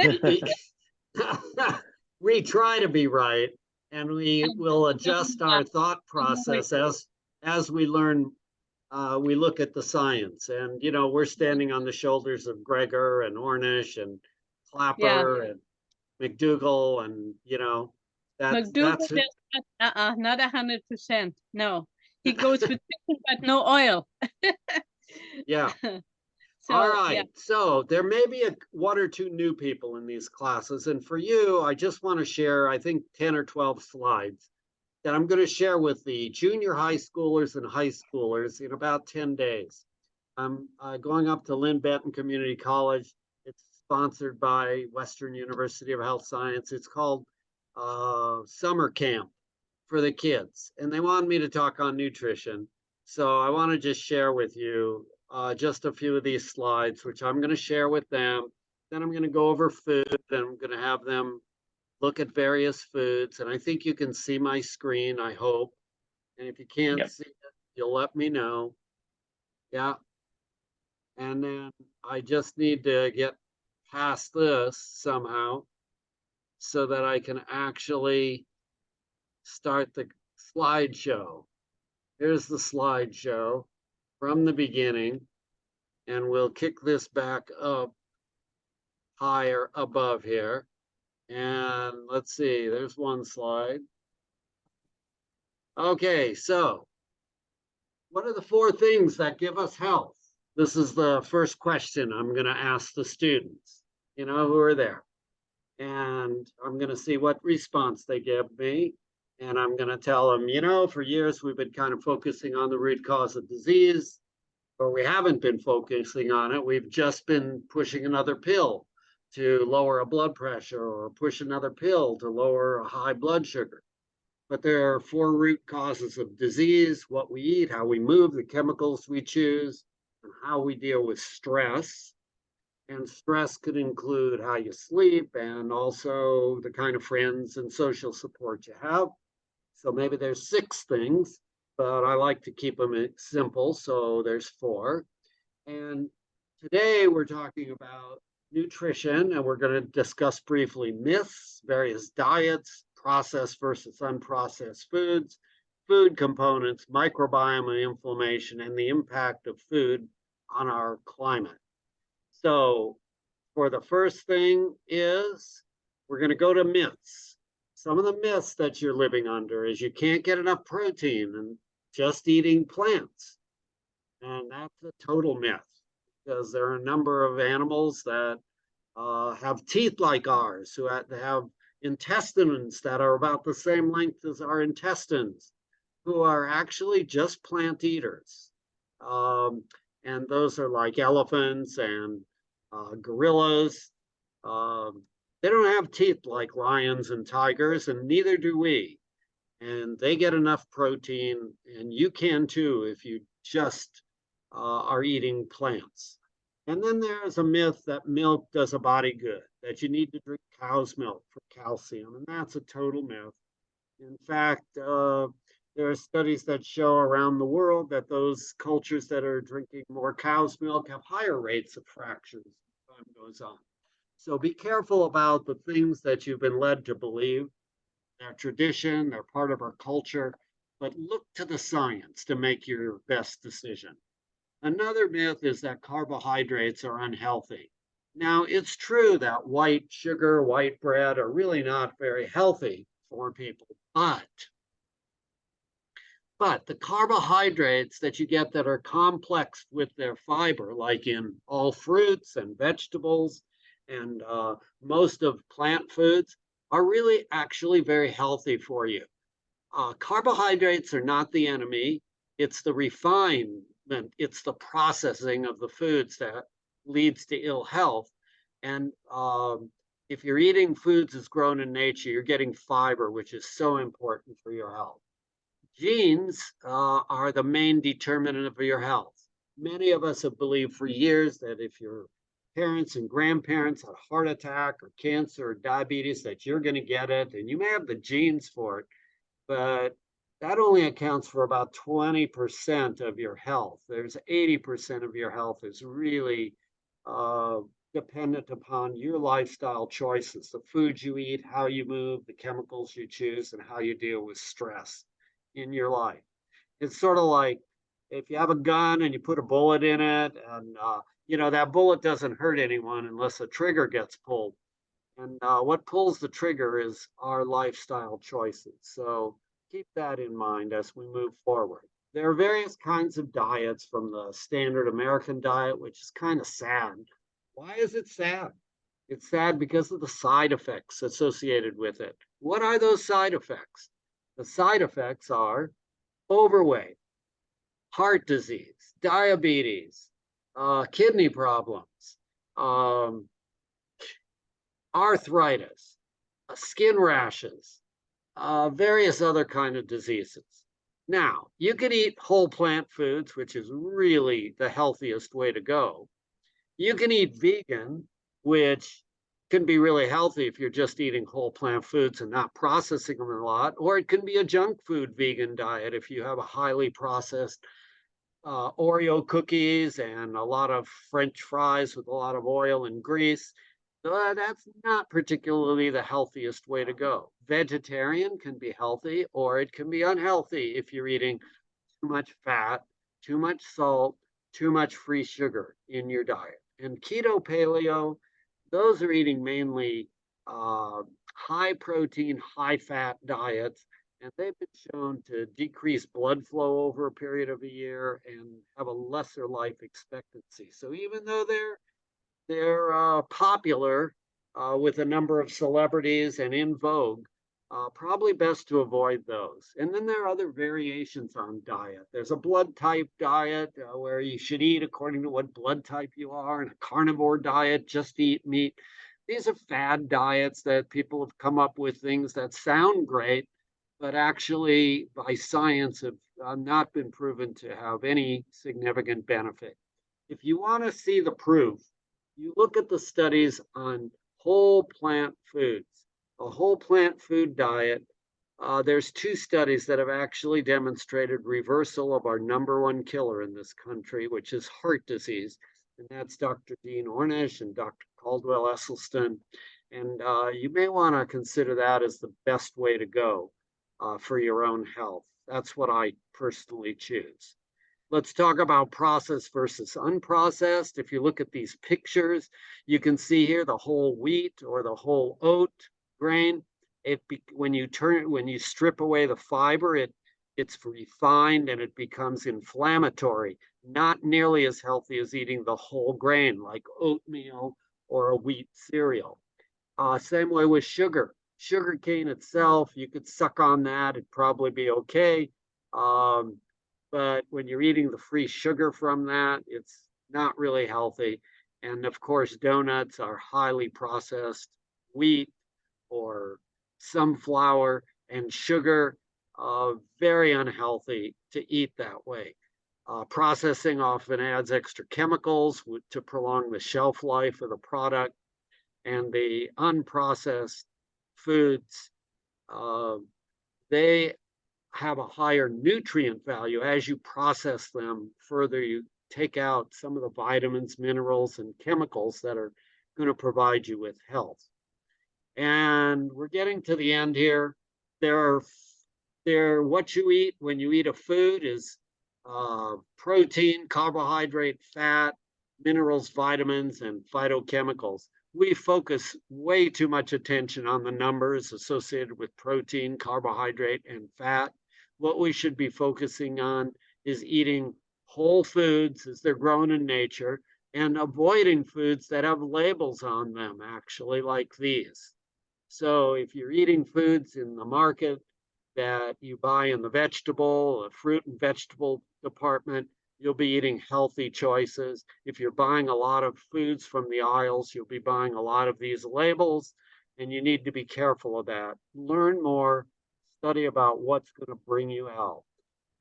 we try to be right, and we will adjust our thought process as we learn. We look at the science, and we're standing on the shoulders of Gregor and Ornish and Clapper and McDougall, and that's McDougall it. does not 100%. No, he goes with chicken, but no oil. Yeah. So, All right. yeah. So there may be one or two new people in these classes. And for you, I just want to share, I think, 10 or 12 slides that I'm going to share with the junior high schoolers and high schoolers in about 10 days. I'm going up to Lynn Benton Community College. It's sponsored by Western University of Health Science. It's called Summer Camp for the kids. And they want me to talk on nutrition. So I want to just share with you just a few of these slides, which I'm going to share with them. Then I'm going to go over food, and I'm going to have them look at various foods. And I think you can see my screen, I hope. And if you can't see it, you'll let me know. Yeah. And then I just need to get past this somehow so that I can actually start the slideshow. Here's the slideshow from the beginning, and we'll kick this back up higher above here. And let's see, there's one slide. Okay, so what are the 4 things that give us health? This is the first question I'm going to ask the students, who are there. And I'm going to see what response they give me. And I'm going to tell them, for years we've been kind of focusing on the root cause of disease, but we haven't been focusing on it. We've just been pushing another pill to lower a blood pressure, or push another pill to lower a high blood sugar. But there are 4 root causes of disease: what we eat, how we move, the chemicals we choose, and how we deal with stress. And stress could include how you sleep and also the kind of friends and social support you have. So maybe there's 6 things, but I like to keep them simple. So there's 4. And today we're talking about nutrition, and we're going to discuss briefly myths, various diets, processed versus unprocessed foods, food components, microbiome and inflammation, and the impact of food on our climate. So for the first thing is, we're going to go to myths. Some of the myths that you're living under is you can't get enough protein and just eating plants. And that's a total myth, because there are a number of animals that have teeth like ours, who have intestines that are about the same length as our intestines, who are actually just plant eaters. And those are like elephants and gorillas. They don't have teeth like lions and tigers, and neither do we. And they get enough protein, and you can too if you just are eating plants. And then there's a myth that milk does a body good, that you need to drink cow's milk for calcium, and that's a total myth. In fact, there are studies that show around the world that those cultures that are drinking more cow's milk have higher rates of fractures as time goes on. So be careful about the things that you've been led to believe. They're tradition, they're part of our culture, but look to the science to make your best decision. Another myth is that carbohydrates are unhealthy. Now, it's true that white sugar, white bread are really not very healthy for people, but the carbohydrates that you get that are complex with their fiber, like in all fruits and vegetables and most of plant foods, are really actually very healthy for you. Carbohydrates are not the enemy. It's the refinement, it's the processing of the foods that leads to ill health. And if you're eating foods as grown in nature, you're getting fiber, which is so important for your health. Genes are the main determinant of your health. Many of us have believed for years that if your parents and grandparents had a heart attack or cancer or diabetes, that you're going to get it, and you may have the genes for it, but that only accounts for about 20% of your health. There's 80% of your health is really dependent upon your lifestyle choices, the foods you eat, how you move, the chemicals you choose, and how you deal with stress in your life. It's sort of like if you have a gun and you put a bullet in it, and that bullet doesn't hurt anyone unless a trigger gets pulled. And what pulls the trigger is our lifestyle choices. So keep that in mind as we move forward. There are various kinds of diets, from the standard American diet, which is kind of sad. Why is it sad? It's sad because of the side effects associated with it. What are those side effects? The side effects are overweight, heart disease, diabetes, kidney problems, arthritis, skin rashes, various other kind of diseases. Now, you can eat whole plant foods, which is really the healthiest way to go. You can eat vegan, which can be really healthy if you're just eating whole plant foods and not processing them a lot, or it can be a junk food vegan diet if you have a highly processed Oreo cookies and a lot of French fries with a lot of oil and grease. That's not particularly the healthiest way to go. Vegetarian can be healthy, or it can be unhealthy if you're eating too much fat, too much salt, too much free sugar in your diet. And keto, paleo, those are eating mainly high protein, high fat diets, and they've been shown to decrease blood flow over a period of a year and have a lesser life expectancy. So even though they're popular with a number of celebrities and in vogue, probably best to avoid those. And then there are other variations on diet. There's a blood type diet where you should eat according to what blood type you are, and a carnivore diet, just eat meat. These are fad diets that people have come up with, things that sound great, but actually by science have not been proven to have any significant benefit. If you want to see the proof, you look at the studies on whole plant foods. A whole plant food diet, there's 2 studies that have actually demonstrated reversal of our #1 killer in this country, which is heart disease. And that's Dr. Dean Ornish and Dr. Caldwell Esselstyn. And you may want to consider that as the best way to go for your own health. That's what I personally choose. Let's talk about processed versus unprocessed. If you look at these pictures, you can see here the whole wheat or the whole oat grain. When you strip away the fiber, it's refined and it becomes inflammatory. Not nearly as healthy as eating the whole grain like oatmeal or a wheat cereal. Same way with sugar. Sugar cane itself, you could suck on that, it'd probably be okay. But when you're eating the free sugar from that, it's not really healthy. And of course, donuts are highly processed wheat or sunflower and sugar, very unhealthy to eat that way. Processing often adds extra chemicals to prolong the shelf life of the product. And the unprocessed foods, they have a higher nutrient value. As you process them further, you take out some of the vitamins, minerals, and chemicals that are going to provide you with health. And we're getting to the end here. What you eat when you eat a food is protein, carbohydrate, fat, minerals, vitamins, and phytochemicals. We focus way too much attention on the numbers associated with protein, carbohydrate, and fat. What we should be focusing on is eating whole foods as they're grown in nature and avoiding foods that have labels on them, actually, like these. So if you're eating foods in the market that you buy in the vegetable, fruit and vegetable department, you'll be eating healthy choices. If you're buying a lot of foods from the aisles, you'll be buying a lot of these labels, and you need to be careful of that. Learn more, study about what's going to bring you health.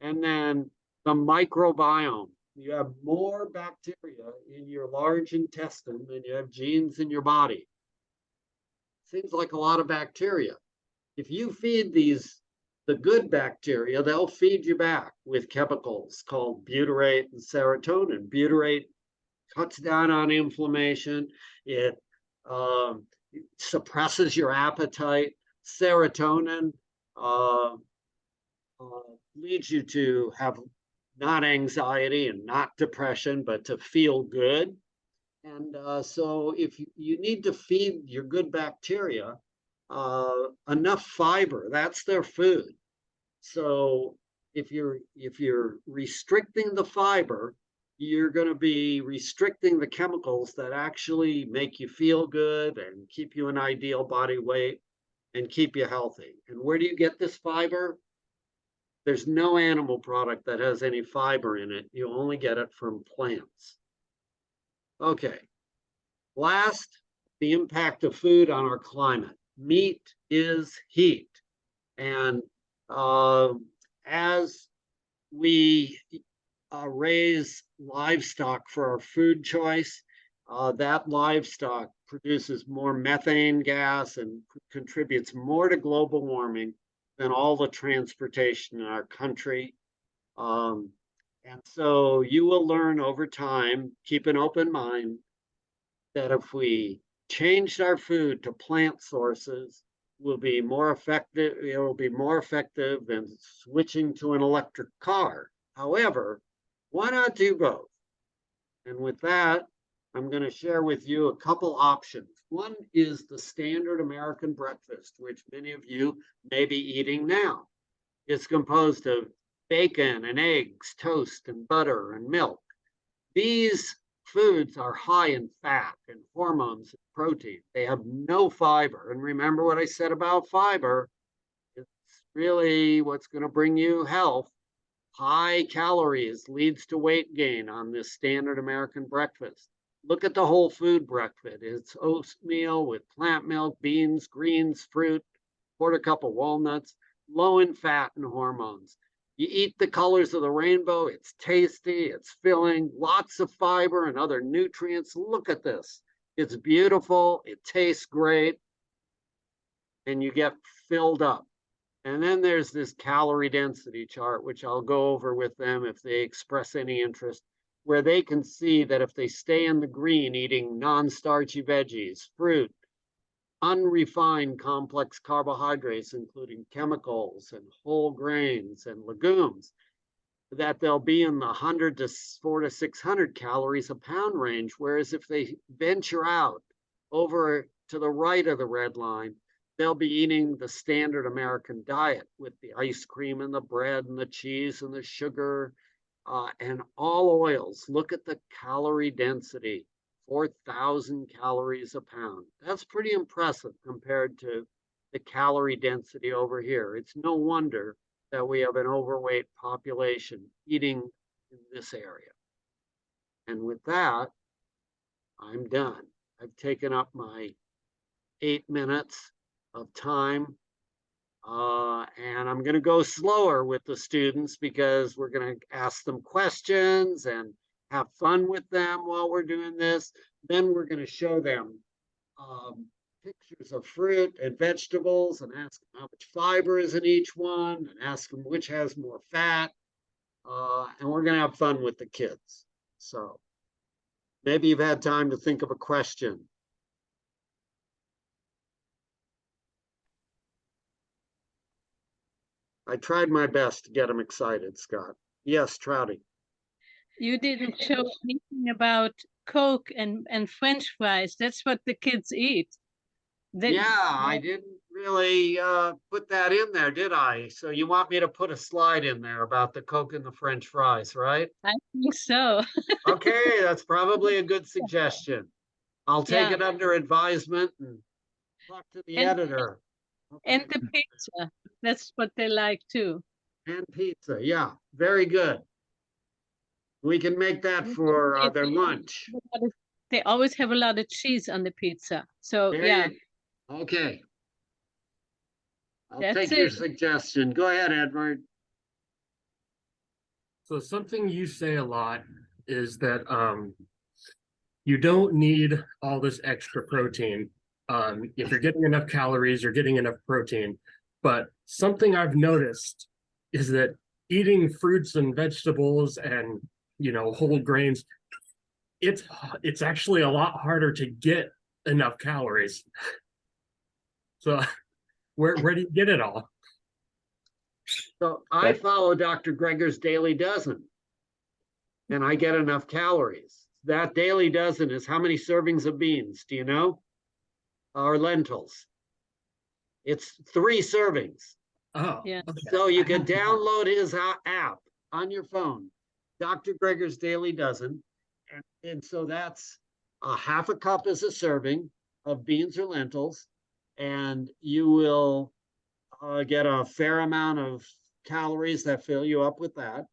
And then the microbiome. You have more bacteria in your large intestine than you have genes in your body. Seems like a lot of bacteria. If you feed these the good bacteria, they'll feed you back with chemicals called butyrate and serotonin. Butyrate cuts down on inflammation. It suppresses your appetite. Serotonin leads you to have not anxiety and not depression, but to feel good. And so if you need to feed your good bacteria enough fiber, that's their food. So if you're restricting the fiber, you're going to be restricting the chemicals that actually make you feel good and keep you in ideal body weight and keep you healthy. And where do you get this fiber? There's no animal product that has any fiber in it. You only get it from plants. Okay. Last, the impact of food on our climate. Meat is heat. And as we raise livestock for our food choice, that livestock produces more methane gas and contributes more to global warming than all the transportation in our country. And so you will learn over time, keep an open mind, that if we changed our food to plant sources, will be more effective. It will be more effective than switching to an electric car. However, why not do both? And with that, I'm going to share with you a couple options. One is the standard American breakfast, which many of you may be eating now. It's composed of bacon and eggs, toast and butter and milk. These foods are high in fat and hormones and protein. They have no fiber. And remember what I said about fiber. It's really what's going to bring you health. High calories leads to weight gain on this standard American breakfast. Look at the whole food breakfast. It's oatmeal with plant milk, beans, greens, fruit, quarter cup of walnuts, low in fat and hormones. You eat the colors of the rainbow. It's tasty, it's filling, lots of fiber and other nutrients. Look at this. It's beautiful, it tastes great, and you get filled up. And then there's this calorie density chart, which I'll go over with them if they express any interest, where they can see that if they stay in the green, eating non-starchy veggies, fruit, unrefined complex carbohydrates, including chemicals and whole grains and legumes, that they'll be in the 100 to 400 to 600 calories a pound range. Whereas if they venture out over to the right of the red line, they'll be eating the standard American diet with the ice cream and the bread and the cheese and the sugar and all oils. Look at the calorie density. 4,000 calories a pound. That's pretty impressive compared to the calorie density over here. It's no wonder that we have an overweight population eating in this area. And with that, I'm done. I've taken up my 8 minutes of time. And I'm going to go slower with the students because we're going to ask them questions and have fun with them while we're doing this. Then we're going to show them pictures of fruit and vegetables and ask them how much fiber is in each one and ask them which has more fat. And we're going to have fun with the kids. So maybe you've had time to think of a question. I tried my best to get them excited, Scott. Yes, Trouty. You didn't show anything about Coke and French fries. That's what the kids eat. Yeah, I didn't really put that in there, did I? So you want me to put a slide in there about the Coke and the French fries, right? I think so. Okay, that's probably a good suggestion. I'll take it under advisement and talk to the editor. And the pizza. That's what they like too. And pizza, yeah, very good. We can make that for their lunch. They always have a lot of cheese on the pizza. So Okay. I'll take your suggestion. Go ahead, Edward. So something you say a lot is that you don't need all this extra protein. If you're getting enough calories, you're getting enough protein. But something I've noticed is that eating fruits and vegetables and, whole grains, it's actually a lot harder to get enough calories. So where do you get it all? So I That- follow Dr. Greger's Daily Dozen, and I get enough calories. That Daily Dozen is how many servings of beans, do you know? Or lentils. It's 3 servings. Oh, Yeah. okay. So you can download his app on your phone, Dr. Greger's Daily Dozen. And so that's a half a cup is a serving of beans or lentils, and you will get a fair amount of calories that fill you up with that.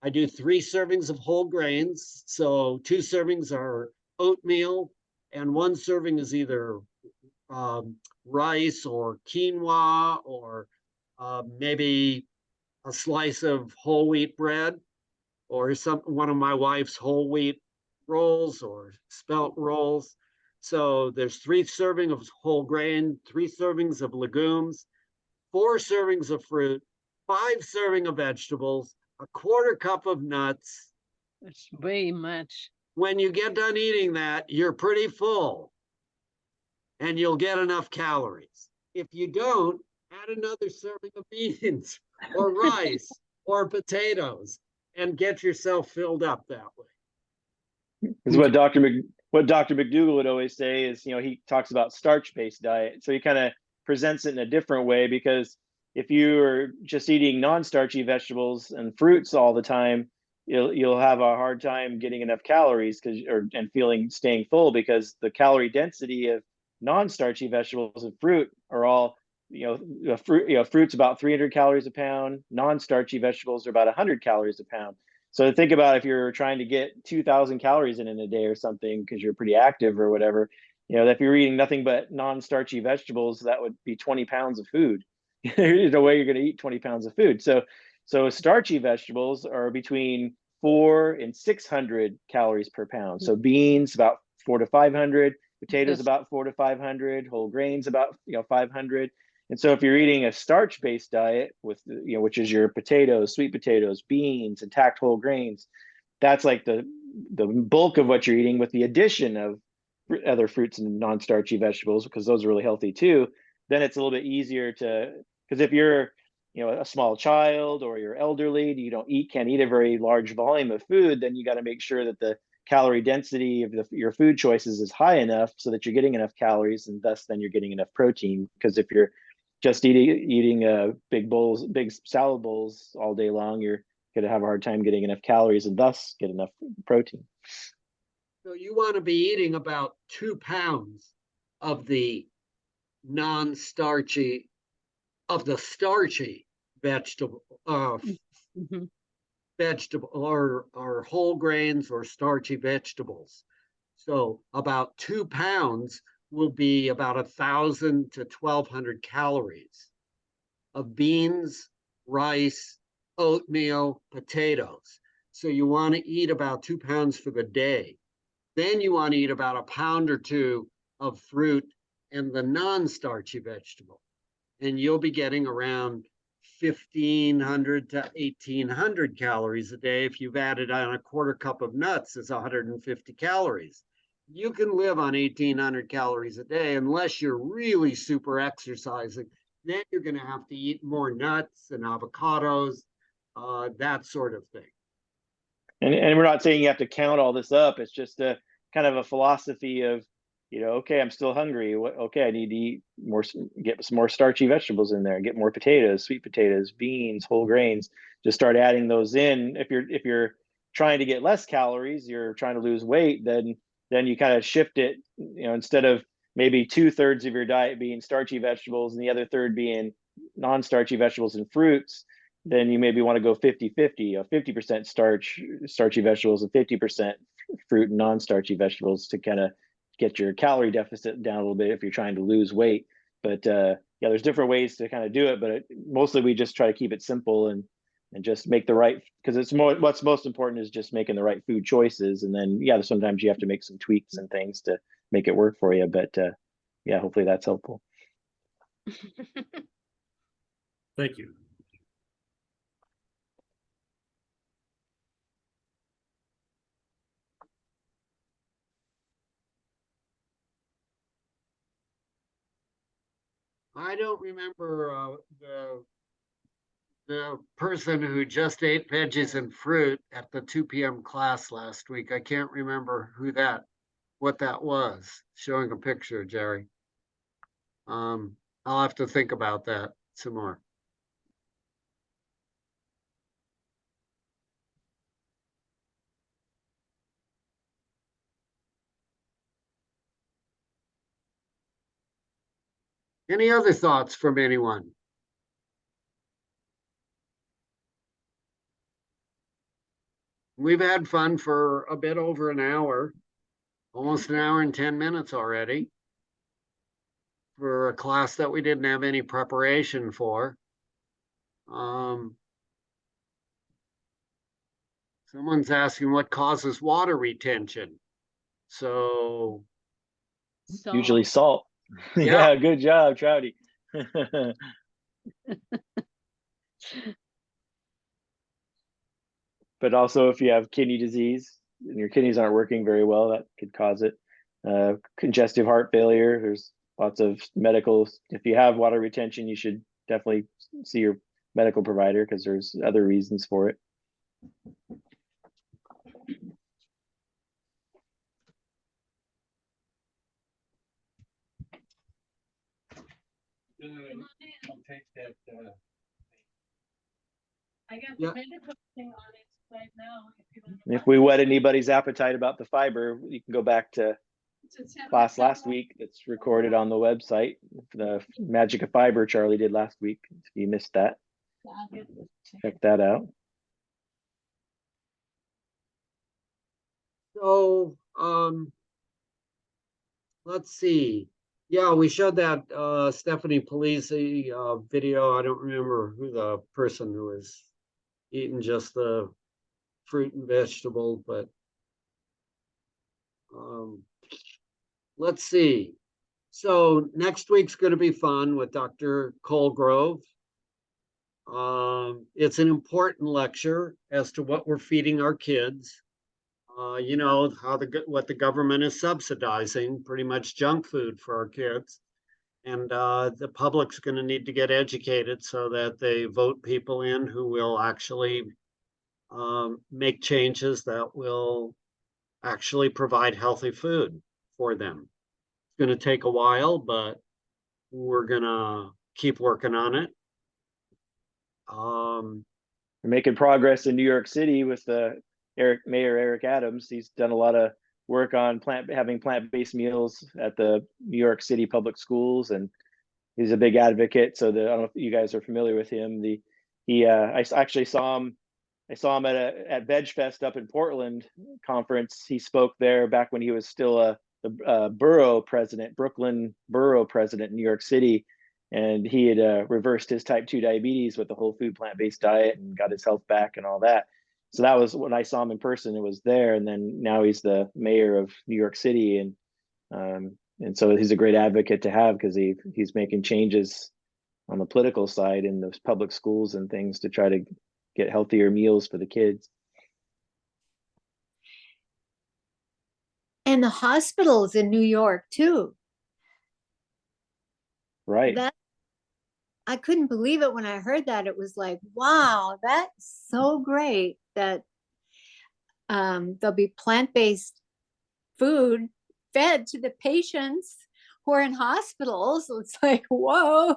I do 3 servings of whole grains. So 2 servings are oatmeal, and 1 serving is either rice or quinoa, or maybe a slice of whole wheat bread, or one of my wife's whole wheat rolls or spelt rolls. So there's 3 servings of whole grain, 3 servings of legumes, 4 servings of fruit, 5 servings of vegetables, a 1/4 cup of nuts. It's way much. When you get done eating that, you're pretty full and you'll get enough calories. If you don't, add another serving of beans or rice or potatoes and get yourself filled up that way. This is what Dr. McDougall would always say is, he talks about starch-based diet. So he kind of presents it in a different way, because if you're just eating non-starchy vegetables and fruits all the time, you'll have a hard time getting enough calories and staying full, because the calorie density of non-starchy vegetables and fruit are all, fruit's about 300 calories a pound, non-starchy vegetables are about 100 calories a pound. So think about if you're trying to get 2,000 calories in a day or something because you're pretty active or whatever, if you're eating nothing but non-starchy vegetables, that would be 20 pounds of food. There's no way you're going to eat 20 pounds of food. So starchy vegetables are between 400 and 600 calories per pound. So beans about 400 to 500, potatoes Yes. about 400 to 500, whole grains about 500. And so if you're eating a starch-based diet with which is your potatoes, sweet potatoes, beans, intact whole grains, that's like the bulk of what you're eating, with the addition of other fruits and non-starchy vegetables, because those are really healthy too. Then it's a little bit easier because if you're a small child or you're elderly, you can't eat a very large volume of food, then you got to make sure that the calorie density of your food choices is high enough so that you're getting enough calories, and thus then you're getting enough protein. Because if you're just eating big salad bowls all day long, you're going to have a hard time getting enough calories and thus get enough protein. So you want to be eating about 2 pounds of the starchy vegetable, Mhm. vegetable or whole grains or starchy vegetables. So about 2 pounds will be about 1,000 to 1,200 calories of beans, rice, oatmeal, potatoes. So you want to eat about 2 pounds for the day. Then you want to eat about 1 pound or 2 of fruit and the non-starchy vegetable. And you'll be getting around 1,500 to 1,800 calories a day. If you've added on a 1/4 cup of nuts, it's 150 calories. You can live on 1,800 calories a day unless you're really super exercising. Then you're going to have to eat more nuts and avocados, that sort of thing. And we're not saying you have to count all this up. It's just a kind of a philosophy of, okay, I'm still hungry. Okay, I need to eat more, get some more starchy vegetables in there, get more potatoes, sweet potatoes, beans, whole grains. Just start adding those in. If you're trying to get less calories, you're trying to lose weight, then you kind of shift it. Instead of maybe 2/3 of your diet being starchy vegetables and the other third being non-starchy vegetables and fruits, then you maybe want to go 50-50, 50% starchy vegetables and 50% fruit and non-starchy vegetables, to kind of get your calorie deficit down a little bit if you're trying to lose weight. But there's different ways to kind of do it, but mostly we just try to keep it simple and just make the right, because what's most important is just making the right food choices. And then sometimes you have to make some tweaks and things to make it work for you. But hopefully that's helpful. Thank you. I don't remember the person who just ate veggies and fruit at the 2 p.m. class last week. I can't remember what that was, showing a picture, Jerry. I'll have to think about that some more. Any other thoughts from anyone? We've had fun for a bit over an hour, almost an hour and 10 minutes already, for a class that we didn't have any preparation for. Someone's asking what causes water retention. So Usually salt. Yeah. Yeah, good job, Trouty. But also if you have kidney disease and your kidneys aren't working very well, that could cause it. Congestive heart failure, there's lots of medical, if you have water retention, you should definitely see your medical provider because there's other reasons for it. I'll take that. I got Yeah. the medical thing on it right now. If we whet anybody's appetite about the fiber, you can go back to class last week that's recorded on the website. The Magic of Fiber Charlie did last week. If you missed that, check that out. So, let's see. Yeah, we showed that Stephanie Polisi video. I don't remember who the person who was eating just the fruit and vegetable, but let's see. So next week's going to be fun with Dr. Colgrove. It's an important lecture as to what we're feeding our kids. You know, what the government is subsidizing, pretty much junk food for our kids. And the public's going to need to get educated so that they vote people in who will actually make changes that will actually provide healthy food for them. It's going to take a while, but we're going to keep working on it. We're making progress in New York City with Mayor Eric Adams. He's done a lot of work on having plant-based meals at the New York City public schools, and he's a big advocate. So I don't know if you guys are familiar with him. I actually saw him. I saw him at Veg Fest up in Portland conference. He spoke there back when he was still the borough president, Brooklyn borough president in New York City. And he had reversed his type 2 diabetes with the whole food plant-based diet and got his health back and all that. So that was when I saw him in person. It was there, and then now he's the mayor of New York City, and so he's a great advocate to have because he's making changes on the political side in those public schools and things to try to get healthier meals for the kids. And the hospitals in New York too. Right. I couldn't believe it when I heard that. It was like, wow, that's so great that there'll be plant-based food fed to the patients who are in hospitals. It's like, whoa.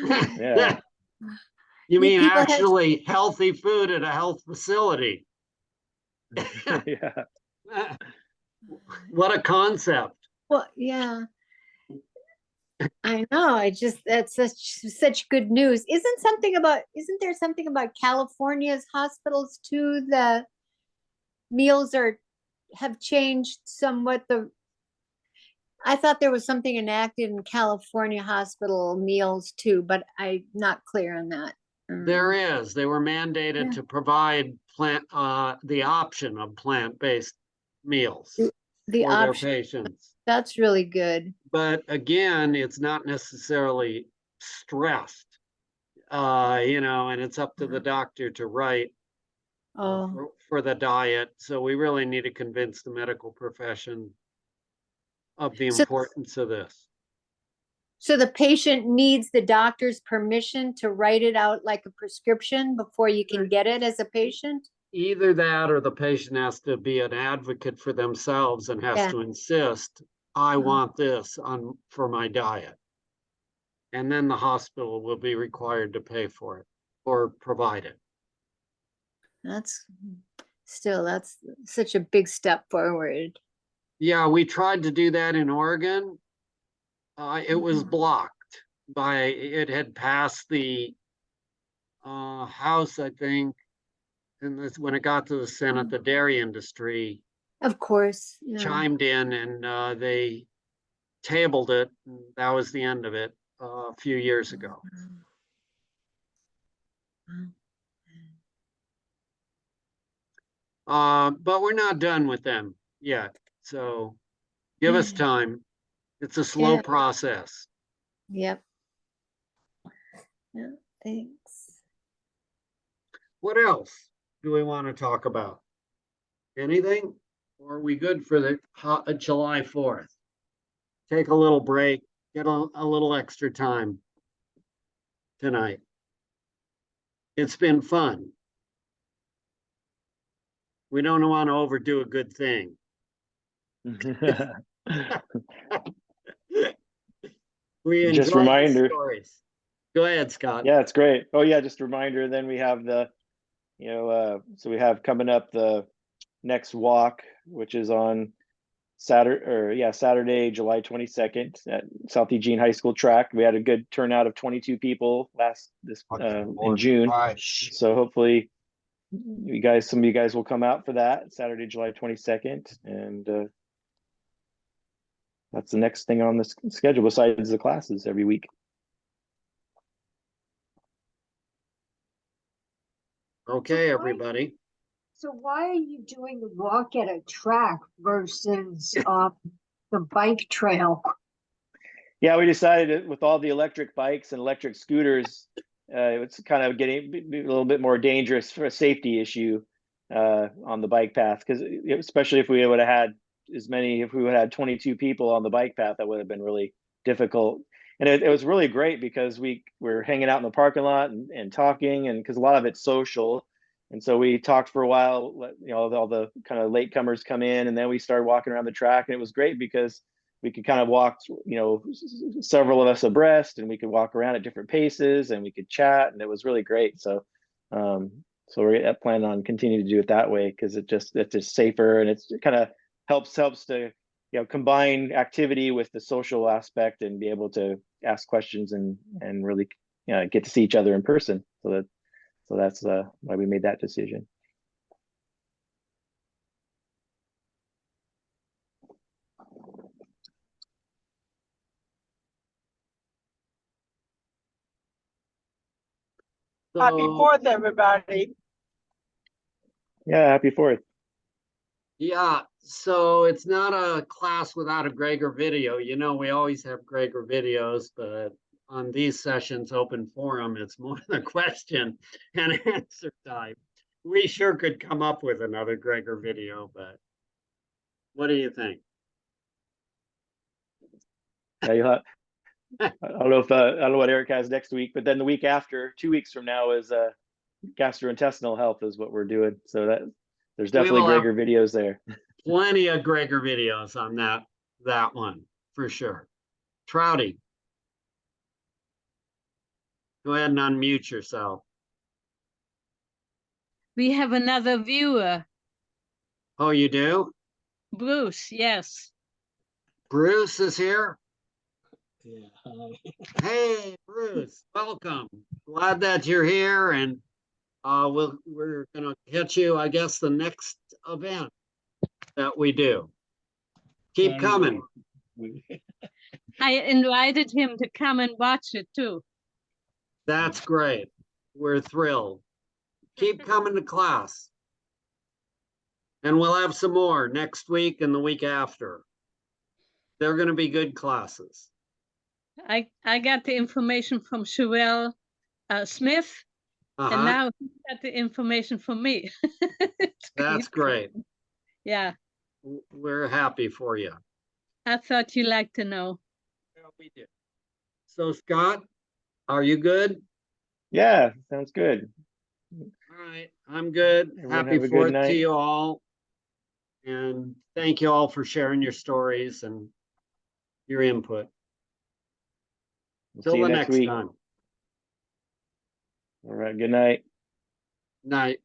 Yeah. You mean people have- actually healthy food at a health facility? Yeah. What a concept. Well, yeah. I know. That's such good news. Isn't there something about California's hospitals too? The meals have changed somewhat. I thought there was something enacted in California hospital meals too, but I'm not clear on that. There is. They were mandated Yeah. to provide the option of plant-based meals The for their option, patients. that's really good. But again, it's not necessarily stressed. and it's up to the doctor to write Oh, for the diet. So we really need to convince the medical profession of the So- importance of this. so the patient needs the doctor's permission to write it out like a prescription before you can get it as a patient? Either that or the patient has to be an advocate for themselves and has Yeah. to insist, I Mhm. want this for my diet. And then the hospital will be required to pay for it or provide it. That's such a big step forward. Yeah, we tried to do that in Oregon. It was Mhm. blocked it had passed the House, I think. And this, when it got to the Senate, the dairy industry Of course, yeah. chimed in and they tabled it. And that was the end of it a few years ago. But we're not done with them yet. So give us time. It's a slow Yeah. process. Yep. Yeah, thanks. What else do we want to talk about? Anything? Or are we good for the July 4th? Take a little break, get a little extra time tonight. It's been fun. We don't want to overdo a good thing. We enjoy Just the reminder. stories. Go ahead, Scott. Yeah, it's great. Oh yeah, just a reminder. Then we have so we have coming up the next walk, which is on Saturday, July 22nd at South Eugene High School track. We had a good turnout of 22 people in June. So hopefully some of you guys will come out for that Saturday, July 22nd. And that's the next thing on the schedule besides the classes every week. Okay, everybody. So why are you doing the walk at a track versus the bike trail? Yeah, we decided with all the electric bikes and electric scooters, it's kind of getting a little bit more dangerous for a safety issue on the bike path, because especially if we would have had if we would have had 22 people on the bike path, that would have been really difficult. And it was really great because we were hanging out in the parking lot and talking, and because a lot of it's social. And so we talked for a while, all the kind of latecomers come in, and then we started walking around the track, and it was great because we could kind of walk, several of us abreast, and we could walk around at different paces, and we could chat, and it was really great. So, so we're planning on continuing to do it that way because it's just safer, and it kind of helps to combine activity with the social aspect and be able to ask questions and really get to see each other in person. So that's why we made that decision. Happy 4th, everybody. Yeah, happy 4th. Yeah, so it's not a class without a Gregor video. We always have Gregor videos, but on these sessions, open forum, it's more the question and answer time. We sure could come up with another Gregor video, but what do you think? Yeah, I don't know what Eric has next week, but then the week after, 2 weeks from now, is gastrointestinal health is what we're doing. So there's definitely Gregor videos there. Plenty of Gregor videos on that one for sure. Trouty, go ahead and unmute yourself. We have another viewer. Oh, you do? Bruce, yes. Bruce is here. Yeah. Hey, Bruce, welcome. Glad that you're here, and we're gonna hit you, I guess, the next event that we do. Keep coming. I invited him to come and watch it too. That's great. We're thrilled. Keep coming to class. And we'll have some more next week and the week after. They're going to be good classes. I got the information from Sherelle Smith, and Uh-huh, now he got the information from me. that's great. Yeah, We're happy for you. I thought you'd like to know. We do. So Scott, are you good? Yeah, sounds good. All right, I'm good. Everyone Happy have a good 4th to night. you all. And thank you all for sharing your stories and your input. We'll Till see you the next next week. time. All right, good night. Night.